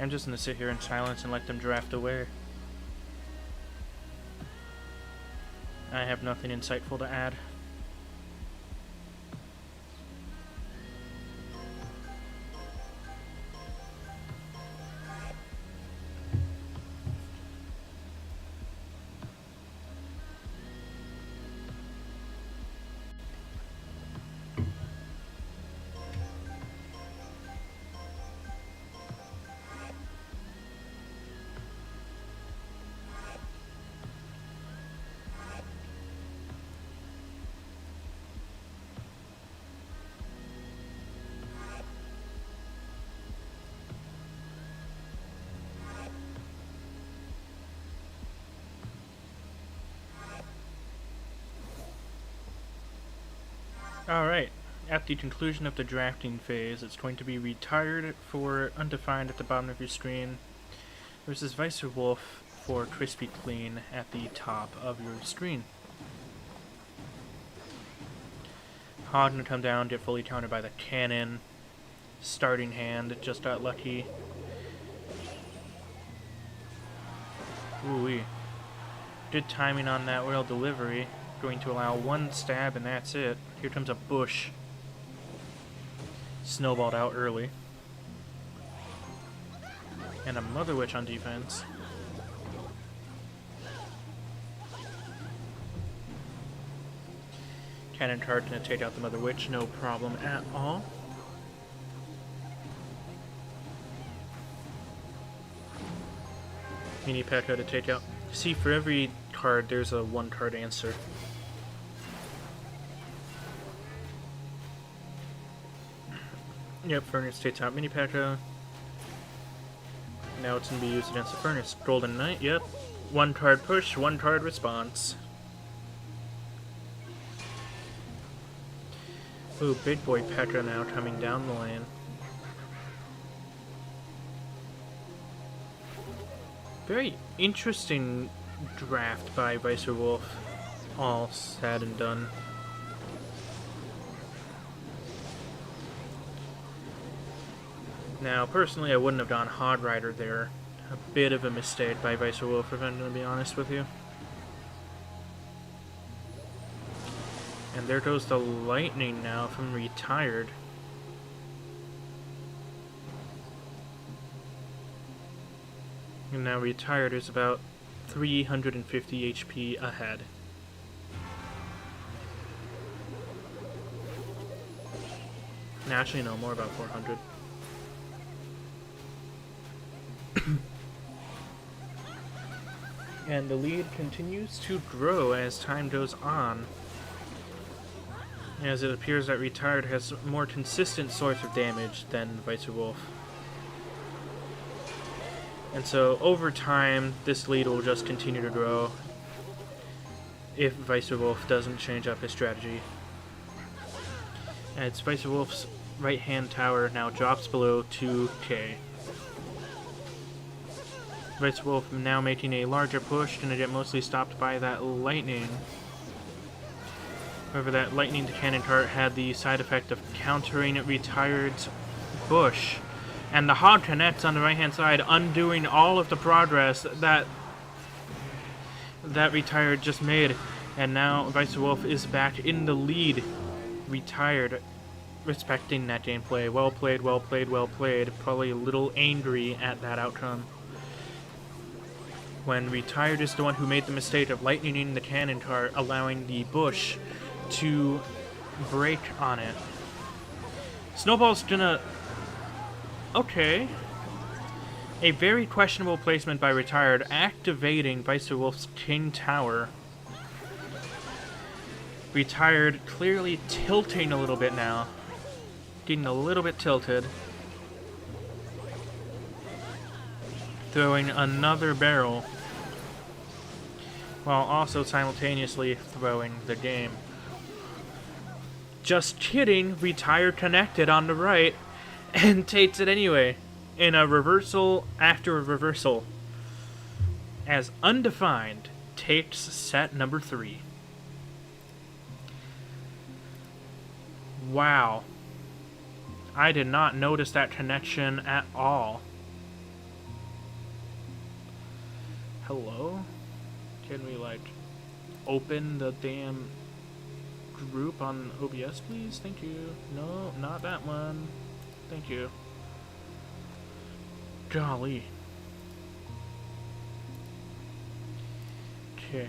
A: I'm just gonna sit here in silence and let them draft away. I have nothing insightful to add. Alright, at the conclusion of the drafting phase, it's going to be retired for Undefined at the bottom of your screen versus Vice Wolf for Crispy Clean at the top of your screen. Hog gonna come down, get fully countered by the cannon. Starting hand just got lucky. Ooh-wee. Good timing on that royal delivery. Going to allow one stab and that's it. Here comes a bush. Snowballed out early. And a Mother Witch on defense. Cannon card gonna take out the Mother Witch, no problem at all. Mini P.E.K.K.A to take out. See, for every card, there's a one-card answer. Yep, Furnace takes out Mini P.E.K.K.A. Now it's going to be used against the Furnace. Golden Knight, yep. One-card push, one-card response. Ooh, Big Boy P.E.K.K.A now coming down the lane. Very interesting draft by Vice Wolf, all said and done. Now, personally, I wouldn't have gone Hog Rider there. A bit of a mistake by Vice Wolf, if I'm going to be honest with you. And there goes the Lightning now from Retired. And now Retired is about 350 HP ahead. Actually, no, more about 400. And the lead continues to grow as time goes on, as it appears that Retired has a more consistent source of damage than Vice Wolf. And so, over time, this lead will just continue to grow if Vice Wolf doesn't change up his strategy. As Vice Wolf's right-hand tower now drops below 2k. Vice Wolf now making a larger push, gonna get mostly stopped by that Lightning. However, that Lightning to Cannon Cart had the side effect of countering Retired's Bush. And the Hog connects on the right-hand side, undoing all of the progress that Retired just made. And now Vice Wolf is back in the lead. Retired, respecting that gameplay. Well played, well played, well played. Probably a little angry at that outcome. When Retired is the one who made the mistake of lightning the cannon cart, allowing the bush to break on it. Snowball's gonna... Okay. A very questionable placement by Retired, activating Vice Wolf's King Tower. Retired clearly tilting a little bit now. Getting a little bit tilted. Throwing another barrel. While also simultaneously throwing the game. Just kidding, Retired connected on the right and takes it anyway. In a reversal after a reversal. As Undefined takes set number 3. Wow. I did not notice that connection at all. Hello? Can we, like, open the damn group on OBS, please? Thank you. No, not that one. Thank you. Golly. Okay.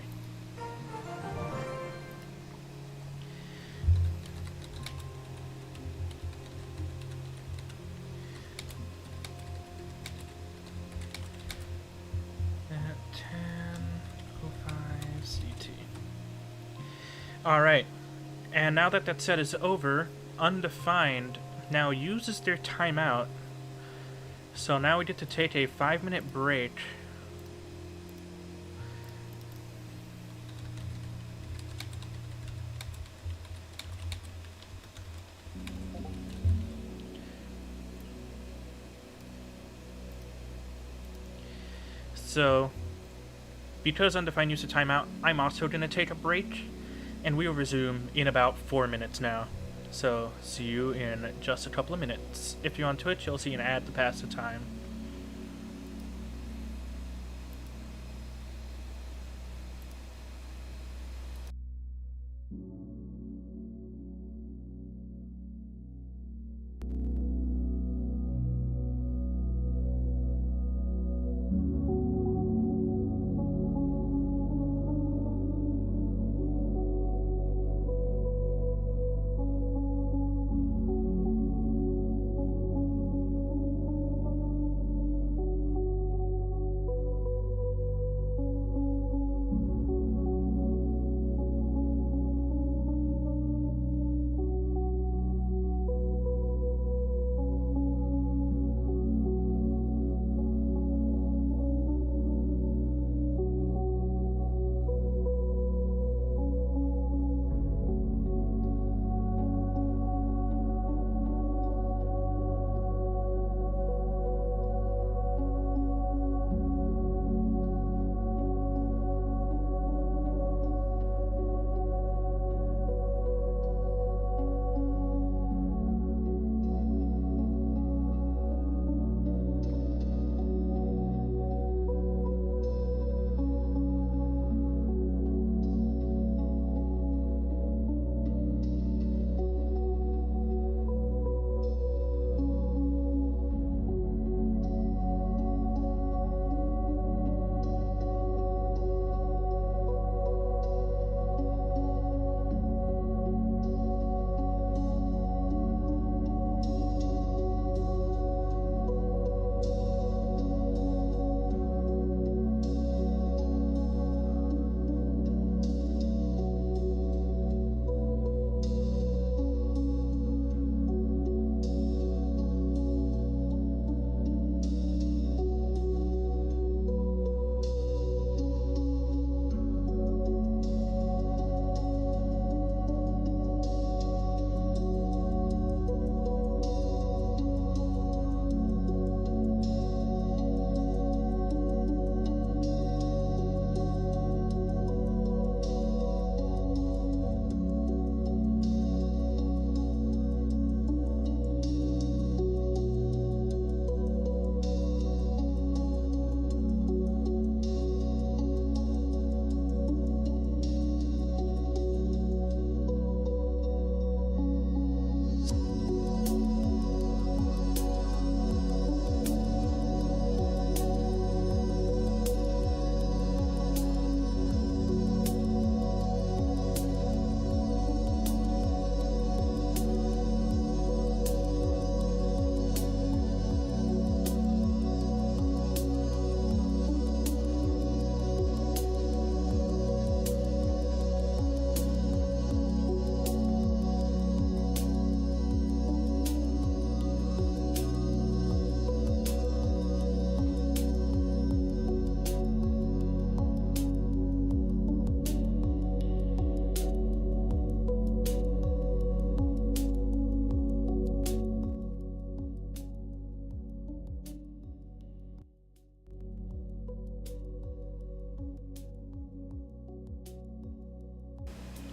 A: Alright, and now that that set is over, Undefined now uses their timeout. So now we get to take a 5-minute break. So, because Undefined used a timeout, I'm also going to take a break, and we will resume in about 4 minutes now. So, see you in just a couple of minutes. If you're on Twitch, you'll see an ad to pass the time.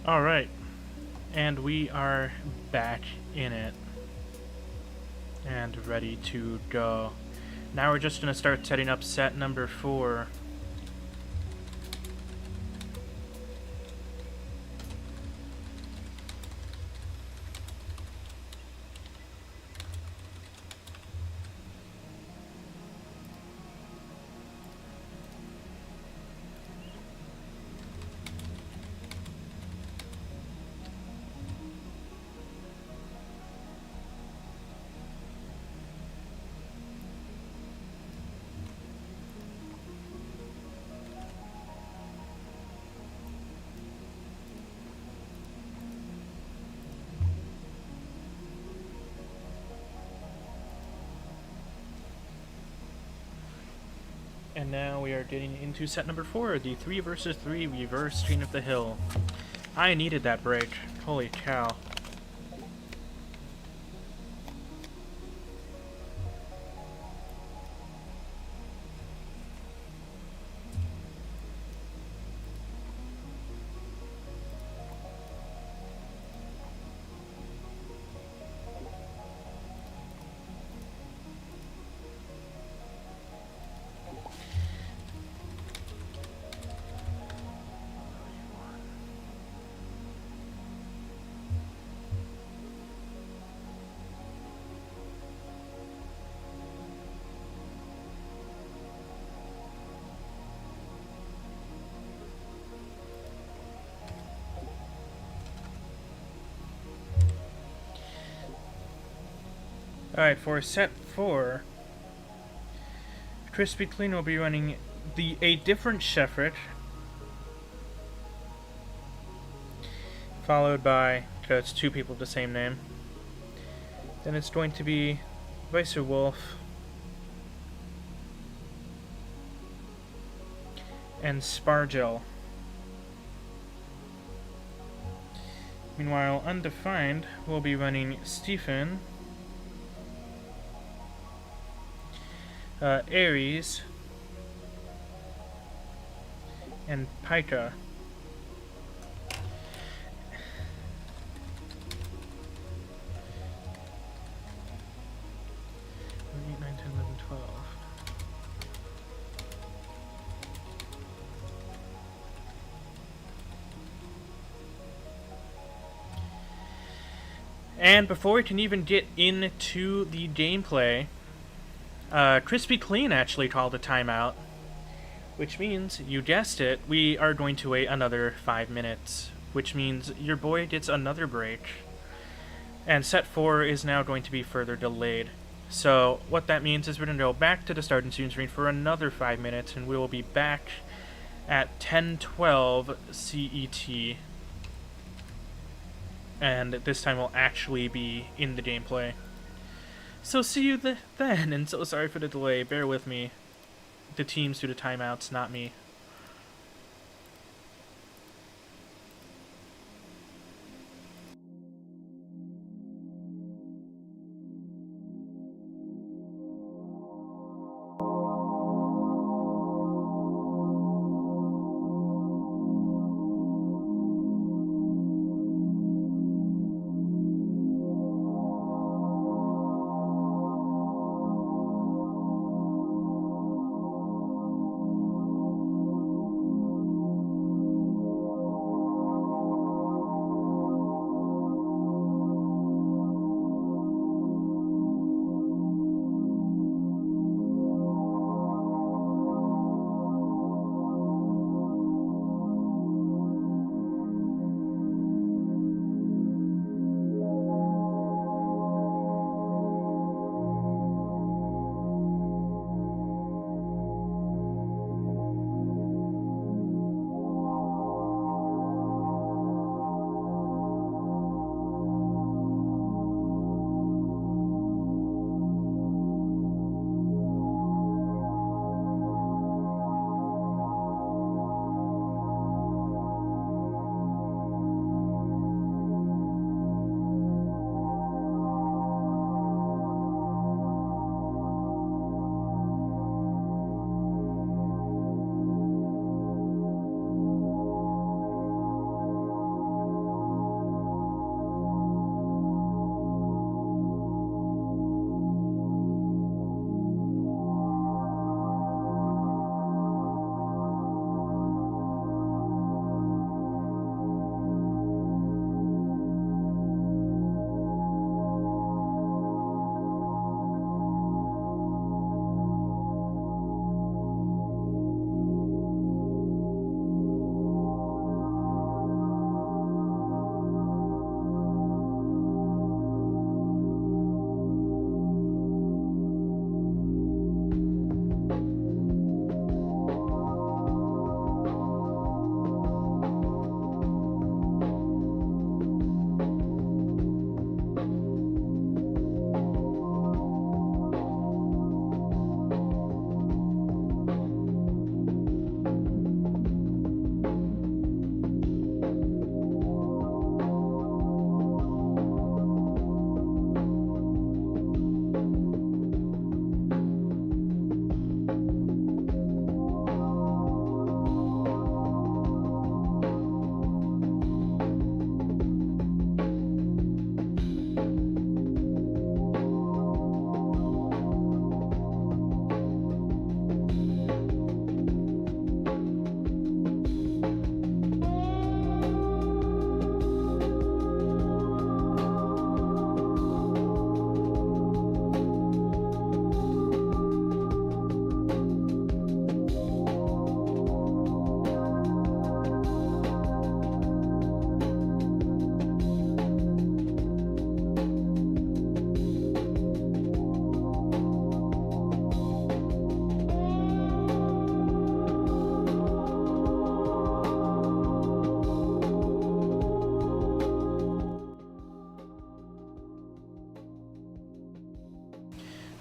A: Alright, and we are back in it and ready to go. Now we're just going to start setting up set number 4. And now we are getting into set number 4, the 3 versus 3 reverse Chain of the Hill. I needed that break. Holy cow. Alright, for set 4, Crispy Clean will be running a different Sheffert, followed by, because it's two people with the same name, then it's going to be Vicer Wolf and Spargel. Meanwhile, Undefined will be running Stephen, Ares, and Pika. 8, 9, 10, 11, 12. And before we can even get into the gameplay, Crispy Clean actually called a timeout, which means, you guessed it, we are going to wait another 5 minutes, which means your boy gets another break, and set 4 is now going to be further delayed. So what that means is we're going to go back to the starting student screen for another 5 minutes, and we will be back at 10:12 CET. And this time we'll actually be in the gameplay. So see you then, and so sorry for the delay, bear with me. The teams do the timeouts, not me.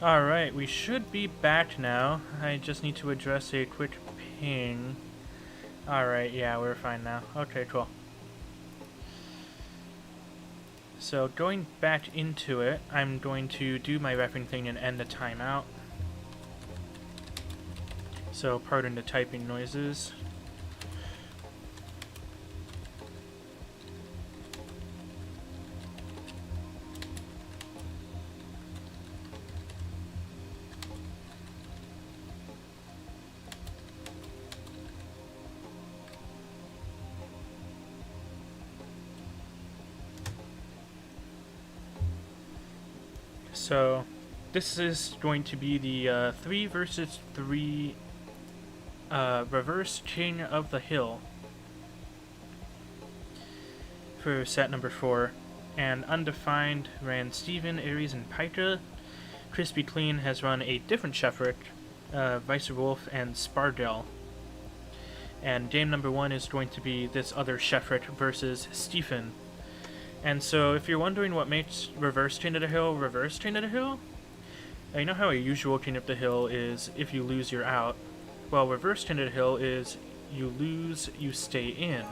A: Alright, we should be back now. I just need to address a quick ping. Alright, yeah, we're fine now. Okay, cool. So going back into it, I'm going to do my referencing thing and end the timeout. So pardon the typing noises. So this is going to be the 3 versus 3 reverse King of the Hill for set number 4. And Undefined ran Steven, Ares, and Pika. Crispy Clean has run a different Sheffrick, Vice Wolf, and Spardell. And game number 1 is going to be this other Sheffrick versus Stephen. And so if you're wondering what makes reverse King of the Hill reverse King of the Hill, you know how a usual King of the Hill is if you lose, you're out. Well, reverse King of the Hill is you lose, you stay in.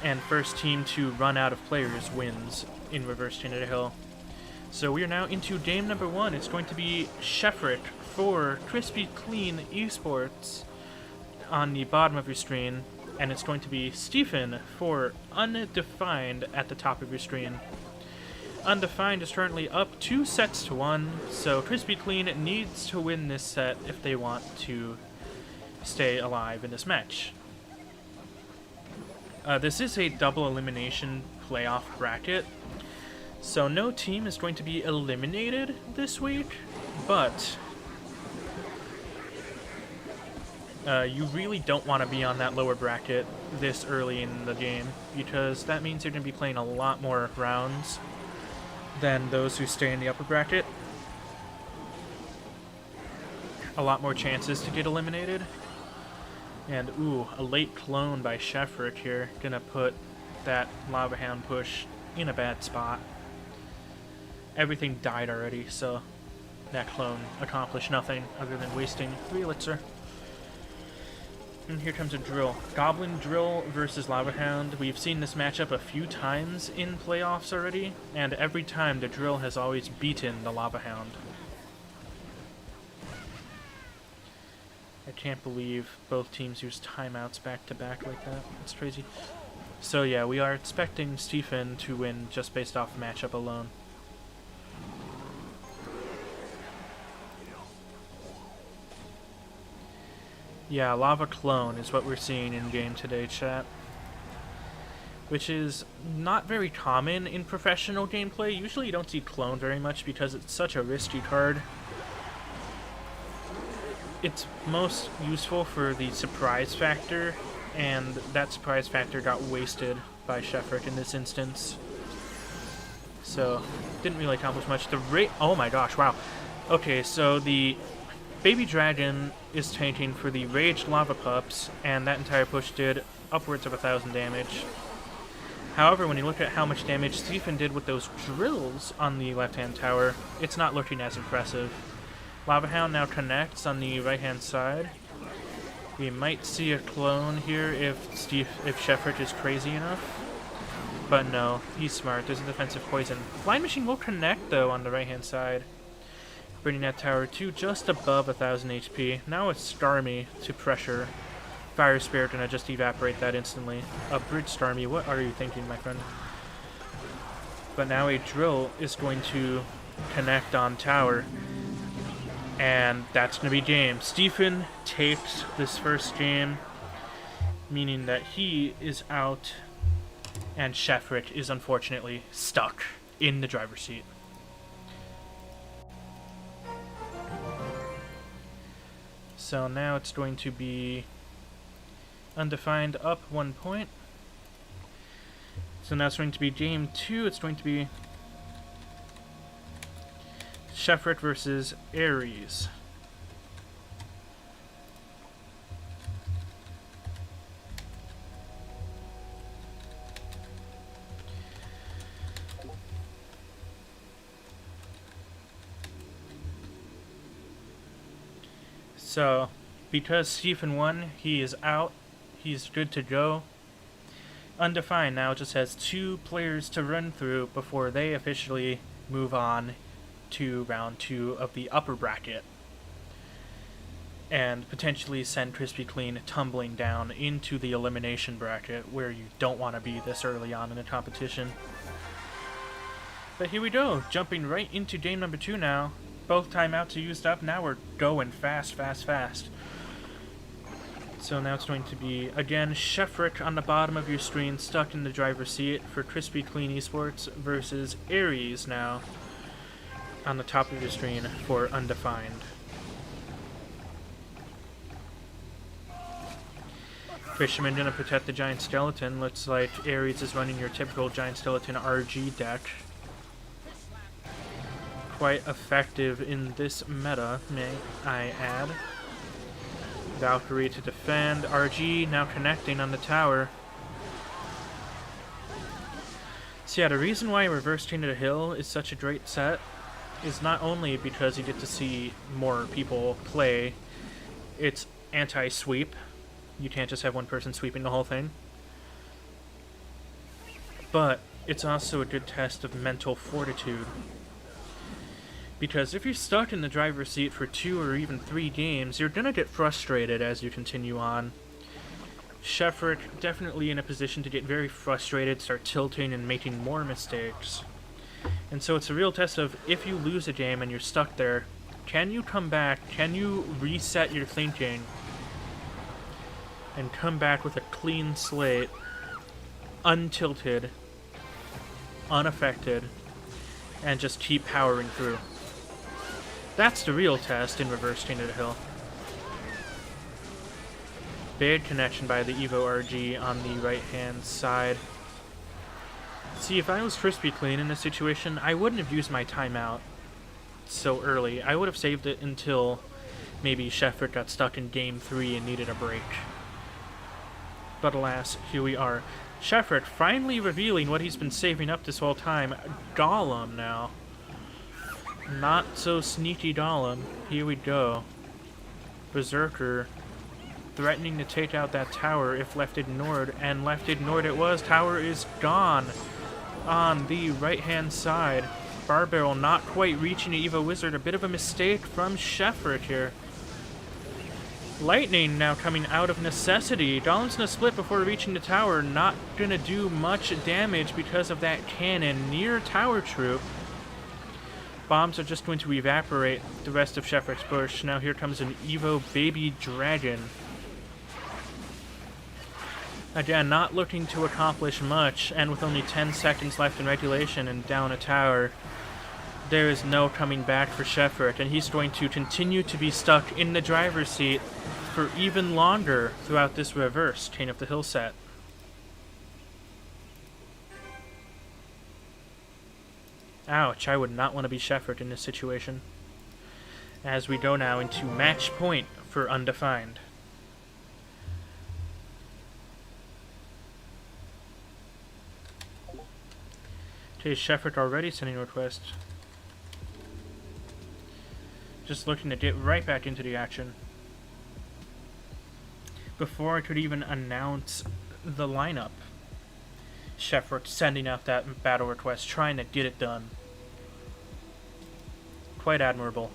A: And first team to run out of players wins in reverse King of the Hill. So we are now into game number 1. It's going to be Sheffrick for Crispy Clean Esports on the bottom of your screen. And it's going to be Stephen for Undefined at the top of your screen. Undefined is currently up 2-1, so Crispy Clean needs to win this set if they want to stay alive in this match. This is a double elimination playoff bracket, so no team is going to be eliminated this week, but you really don't want to be on that lower bracket this early in the game, because that means you're going to be playing a lot more rounds than those who stay in the upper bracket. A lot more chances to get eliminated. And ooh, a late clone by Sheffrick here, gonna put that Lava Hound push in a bad spot. Everything died already, so that clone accomplished nothing other than wasting 3 elixir. And here comes a drill. Goblin Drill versus Lava Hound. We've seen this matchup a few times in playoffs already, and every time the drill has always beaten the Lava Hound. I can't believe both teams use timeouts back to back like that. It's crazy. So yeah, we are expecting Stephen to win just based off matchup alone. Yeah, Lava Clone is what we're seeing in game today, chat. Which is not very common in professional gameplay. Usually you don't see Clone very much because it's such a risky card. It's most useful for the surprise factor, and that surprise factor got wasted by Sheffrick in this instance. So, didn't really accomplish much. Oh my gosh, wow. Okay, so the Baby Dragon is tanking for the Raged Lava Pups, and that entire push did upwards of 1,000 damage. However, when you look at how much damage Stephen did with those drills on the left-hand tower, it's not looking as impressive. Lava Hound now connects on the right-hand side. We might see a clone here if Sheffrick is crazy enough. But no, he's smart. There's a defensive poison. Flying Machine will connect, though, on the right-hand side, bringing that tower to just above 1,000 HP. Now it's Starmie to pressure. Fire Spirit gonna just evaporate that instantly. A Bridge Starmie, what are you thinking, my friend? But now a Drill is going to connect on tower. And that's gonna be game. Stephen takes this first game, meaning that he is out, and Sheffrick is unfortunately stuck in the driver's seat. So now it's going to be Undefined up 1 point. So now it's going to be game 2. It's going to be Sheffrick versus Ares. So, because Stephen won, he is out. He's good to go. Undefined now just has 2 players to run through before they officially move on to round 2 of the upper bracket. And potentially send Krispy Clean tumbling down into the elimination bracket, where you don't want to be this early on in a competition. But here we go, jumping right into game number 2 now. Both timeouts are used up, now we're going fast. So now it's going to be, again, Shefrick on the bottom of your screen, stuck in the driver's seat for Krispy Clean Esports, versus Aries now on the top of your screen for Undefined. Fisherman gonna protect the Giant Skeleton. Looks like Aries is running your typical Giant Skeleton RG deck. Quite effective in this meta, may I add. Valkyrie to defend. RG now connecting on the tower. So yeah, the reason why Reverse Chain to the Hill is such a great set is not only because you get to see more people play, it's anti-sweep. You can't just have one person sweeping the whole thing. But it's also a good test of mental fortitude. Because if you're stuck in the driver's seat for 2 or even 3 games, you're gonna get frustrated as you continue on. Shefrick definitely in a position to get very frustrated, start tilting and making more mistakes. And so it's a real test of, if you lose a game and you're stuck there, can you come back, can you reset your thinking, and come back with a clean slate, untilted, unaffected, and just keep powering through. That's the real test in Reverse Chain to the Hill. Big connection by the Evo RG on the right-hand side. See, if I was Krispy Clean in this situation, I wouldn't have used my timeout so early. I would have saved it until maybe Sheffield got stuck in Game 3 and needed a break. But alas, here we are. Sheffield finally revealing what he's been saving up this whole time. Golem now. Not so sneaky Golem. Here we go. Berserker threatening to take out that tower if left ignored, and left ignored it was. Tower is gone on the right-hand side. Barbarrel not quite reaching the Evo Wizard. A bit of a mistake from Sheffield here. Lightning now coming out of necessity. Golem's gonna split before reaching the tower. Not gonna do much damage because of that cannon near tower troop. Bombs are just going to evaporate the rest of Sheffick's bush. Now here comes an Evo baby dragon. Again, not looking to accomplish much, and with only 10 seconds left in regulation and down a tower, there is no coming back for Sheffield, and he's going to continue to be stuck in the driver's seat for even longer throughout this Reverse Chain of the Hill set. Ouch, I would not want to be Sheffield in this situation. As we go now into match point for Undefined. Okay, Sheffield already sending a request. Just looking to get right back into the action. Before I could even announce the lineup, Sheffield sending out that battle request, trying to get it done. Quite admirable.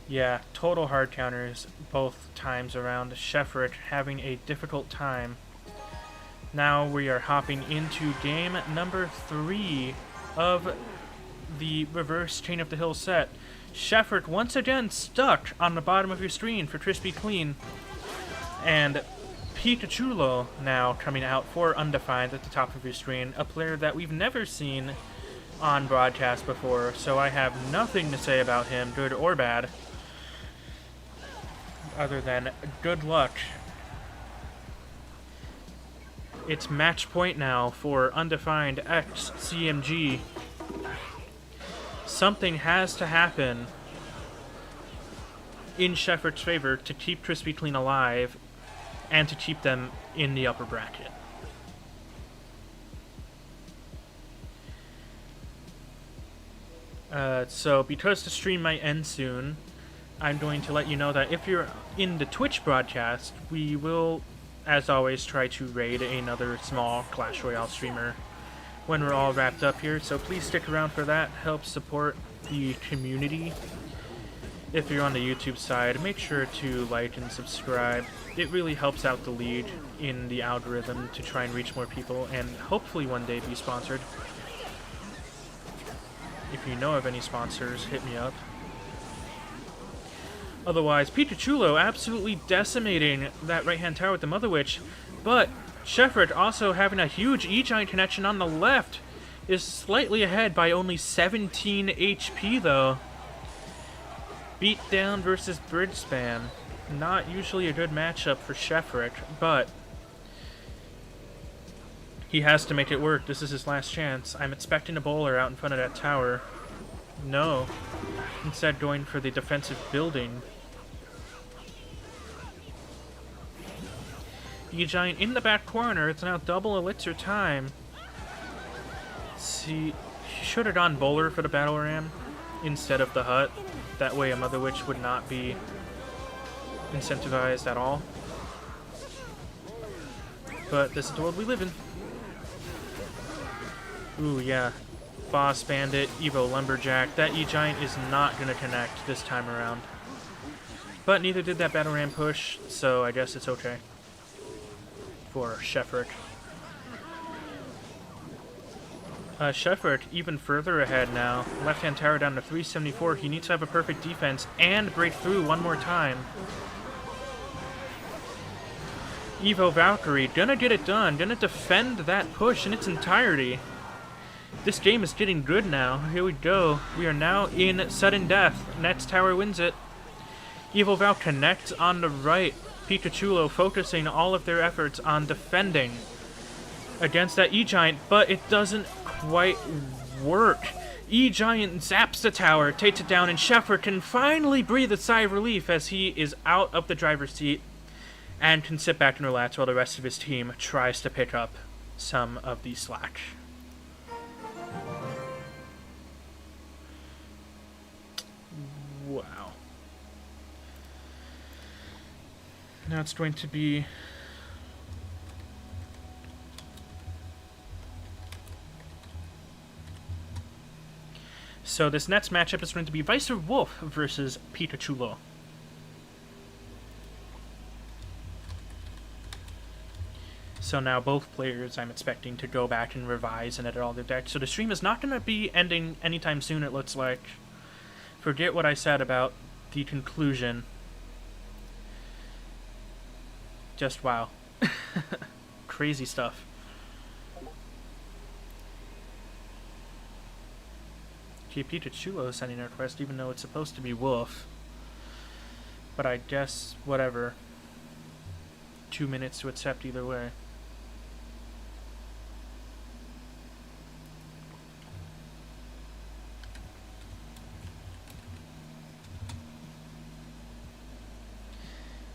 A: Yeah, total hard counters both times around. Sheffield having a difficult time. Now we are hopping into game number 3 of the Reverse Chain of the Hill set. Sheffield once again stuck on the bottom of your screen for Krispy Clean. And Pikachulo now coming out for Undefined at the top of your screen. A player that we've never seen on broadcast before, so I have nothing to say about him, good or bad, other than good luck. It's match point now for Undefined X CMG. Something has to happen in Sheffield's favor to keep Krispy Clean alive and to keep them in the upper bracket. So because the stream might end soon, I'm going to let you know that if you're in the Twitch broadcast, we will, as always, try to raid another small Clash Royale streamer when we're all wrapped up here. So please stick around for that. Help support the community. If you're on the YouTube side, make sure to like and subscribe. It really helps out the league in the algorithm to try and reach more people and hopefully one day be sponsored. If you know of any sponsors, hit me up. Otherwise, Pikachulo absolutely decimating that right-hand tower with the Mother Witch, but Shepard also having a huge E-Giant connection on the left is slightly ahead by only 17 HP though. Beat down versus bridge spam. Not usually a good matchup for Shepard, but he has to make it work. This is his last chance. I'm expecting a bowler out in front of that tower. No. Instead going for the defensive building. E-Giant in the back corner. It's now double elixir time. See, he should have gone bowler for the battle ram instead of the hut. That way a Mother Witch would not be incentivized at all. But this is the world we live in. Ooh, yeah. Boss Bandit, Evo Lumberjack. That E-Giant is not going to connect this time around. But neither did that Battle Ram push, so I guess it's okay for Shepard. Shepard even further ahead now. Left-hand tower down to 374. He needs to have a perfect defense and break through one more time. Evo Valkyrie gonna get it done. Gonna defend that push in its entirety. This game is getting good now. Here we go. We are now in sudden death. Next tower wins it. Evo Val connects on the right. Pikachulo focusing all of their efforts on defending against that E-Giant, but it doesn't quite work. E-Giant zaps the tower, takes it down, and Shepard can finally breathe a sigh of relief as he is out of the driver's seat and can sit back and relax while the rest of his team tries to pick up some of the slack. Wow. Now it's going to be so this next matchup is going to be Vicer Wolf versus Pikachulo. So now both players I'm expecting to go back and revise and edit all their decks. So the stream is not going to be ending anytime soon, it looks like. Forget what I said about the conclusion. Just wow. Crazy stuff. Okay, Pikachulo sending a request even though it's supposed to be Wolf. But I guess, whatever. 2 minutes to accept either way.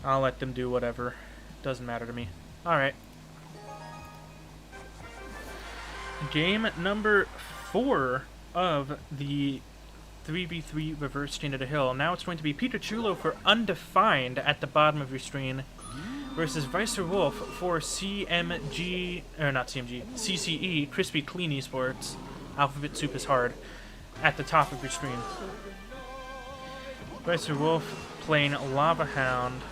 A: I'll let them do whatever. Doesn't matter to me. Alright. Game number 4 of the 3v3 reverse Chain of the Hill. Now it's going to be Pikachulo for Undefined at the bottom of your screen versus Vicer Wolf for CMG, or not CMG, CCE, Crispy Clean Esports. Alphabet Soup is Hard at the top of your screen. Vicer Wolf playing Lava Hound.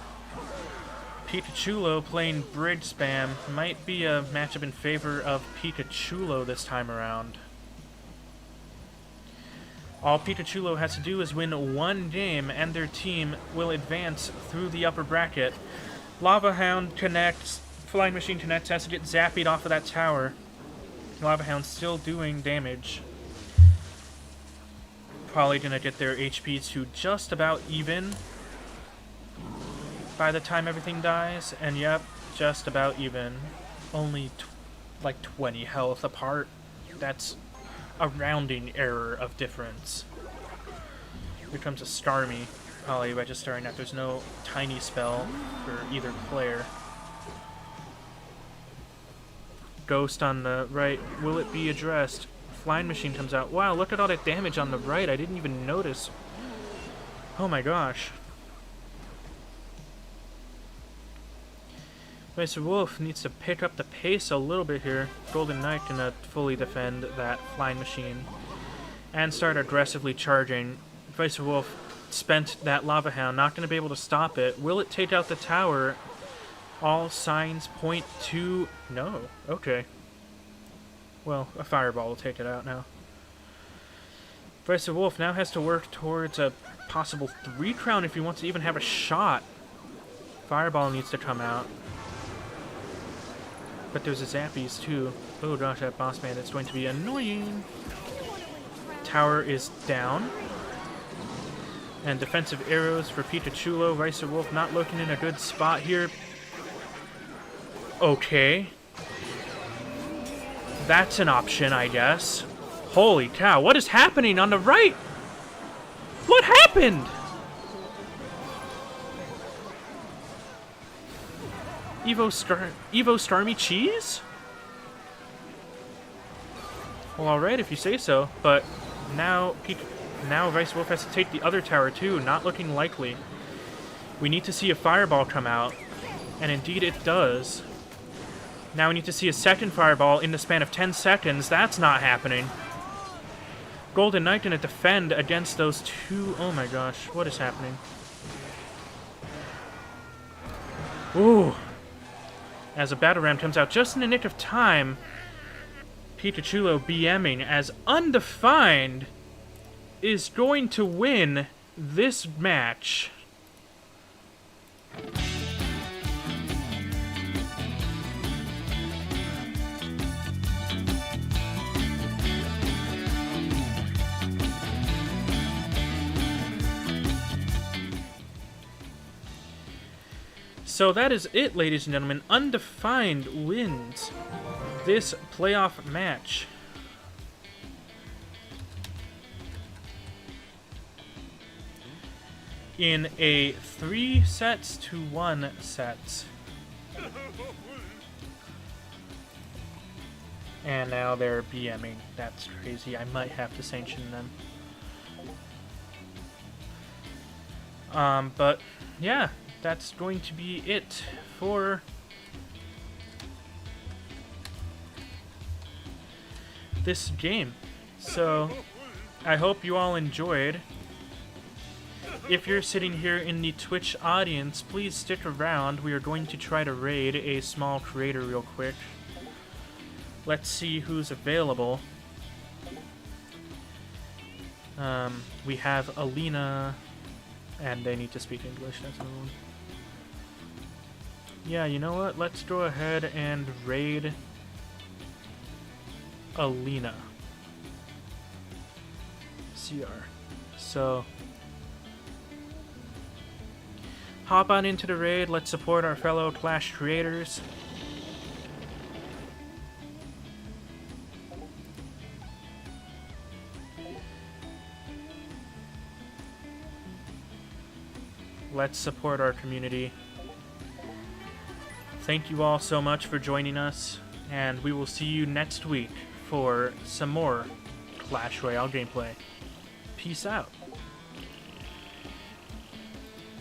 A: Pikachulo playing Bridge Spam. Might be a matchup in favor of Pikachulo this time around. All Pikachulo has to do is win one game and their team will advance through the upper bracket. Lava Hound connects, Flying Machine connects, has to get zapped off of that tower. Lava Hound still doing damage. Probably gonna get their HP to just about even by the time everything dies, and yep, just about even. Only like 20 health apart. That's a rounding error of difference. Here comes a Starmie, probably registering that there's no tiny spell for either player. Ghost on the right, will it be addressed? flying machine comes out. Wow, look at all that damage on the right. I didn't even notice. Oh my gosh. Mr. Wolf needs to pick up the pace a little bit here. Golden Knight can fully defend that flying machine and start aggressively charging. Vice Wolf spent that Lava Hound, not going to be able to stop it. Will it take out the tower? All signs point to no. Okay. Well, a fireball will take it out now. Vice Wolf now has to work towards a possible 3 crown if he wants to even have a shot. Fireball needs to come out. But there's a Zappies too. Oh gosh, that boss man is going to be annoying. Tower is down. And defensive arrows for Pikachulo. Vice Wolf not looking in a good spot here. Okay. That's an option, I guess. Holy cow, what is happening on the right? What happened? Evo Starmie Cheese? Well, alright if you say so, but now Vice Wolf has to take the other tower too, not looking likely. We need to see a fireball come out, and indeed it does. Now we need to see a second fireball in the span of 10 seconds. That's not happening. Golden Knight gonna defend against those two. Oh my gosh, what is happening? Ooh. As a Battle Ram comes out just in the nick of time, Pikachulo BMing as Undefined is going to win this match. So that is it, ladies and gentlemen. Undefined wins this playoff match. In a 3-1 set. And now they're BMing. That's crazy. I might have to sanction them. But yeah, that's going to be it for this game. So I hope you all enjoyed. If you're sitting here in the Twitch audience, please stick around. We are going to try to raid a small creator real quick. Let's see who's available. We have Alina, and they need to speak English. That's another one. Yeah, you know what? Let's go ahead and raid Alina. CR. So hop on into the raid. Let's support our fellow Clash creators. Let's support our community. Thank you all so much for joining us, and we will see you next week for some more Clash Royale gameplay. Peace out.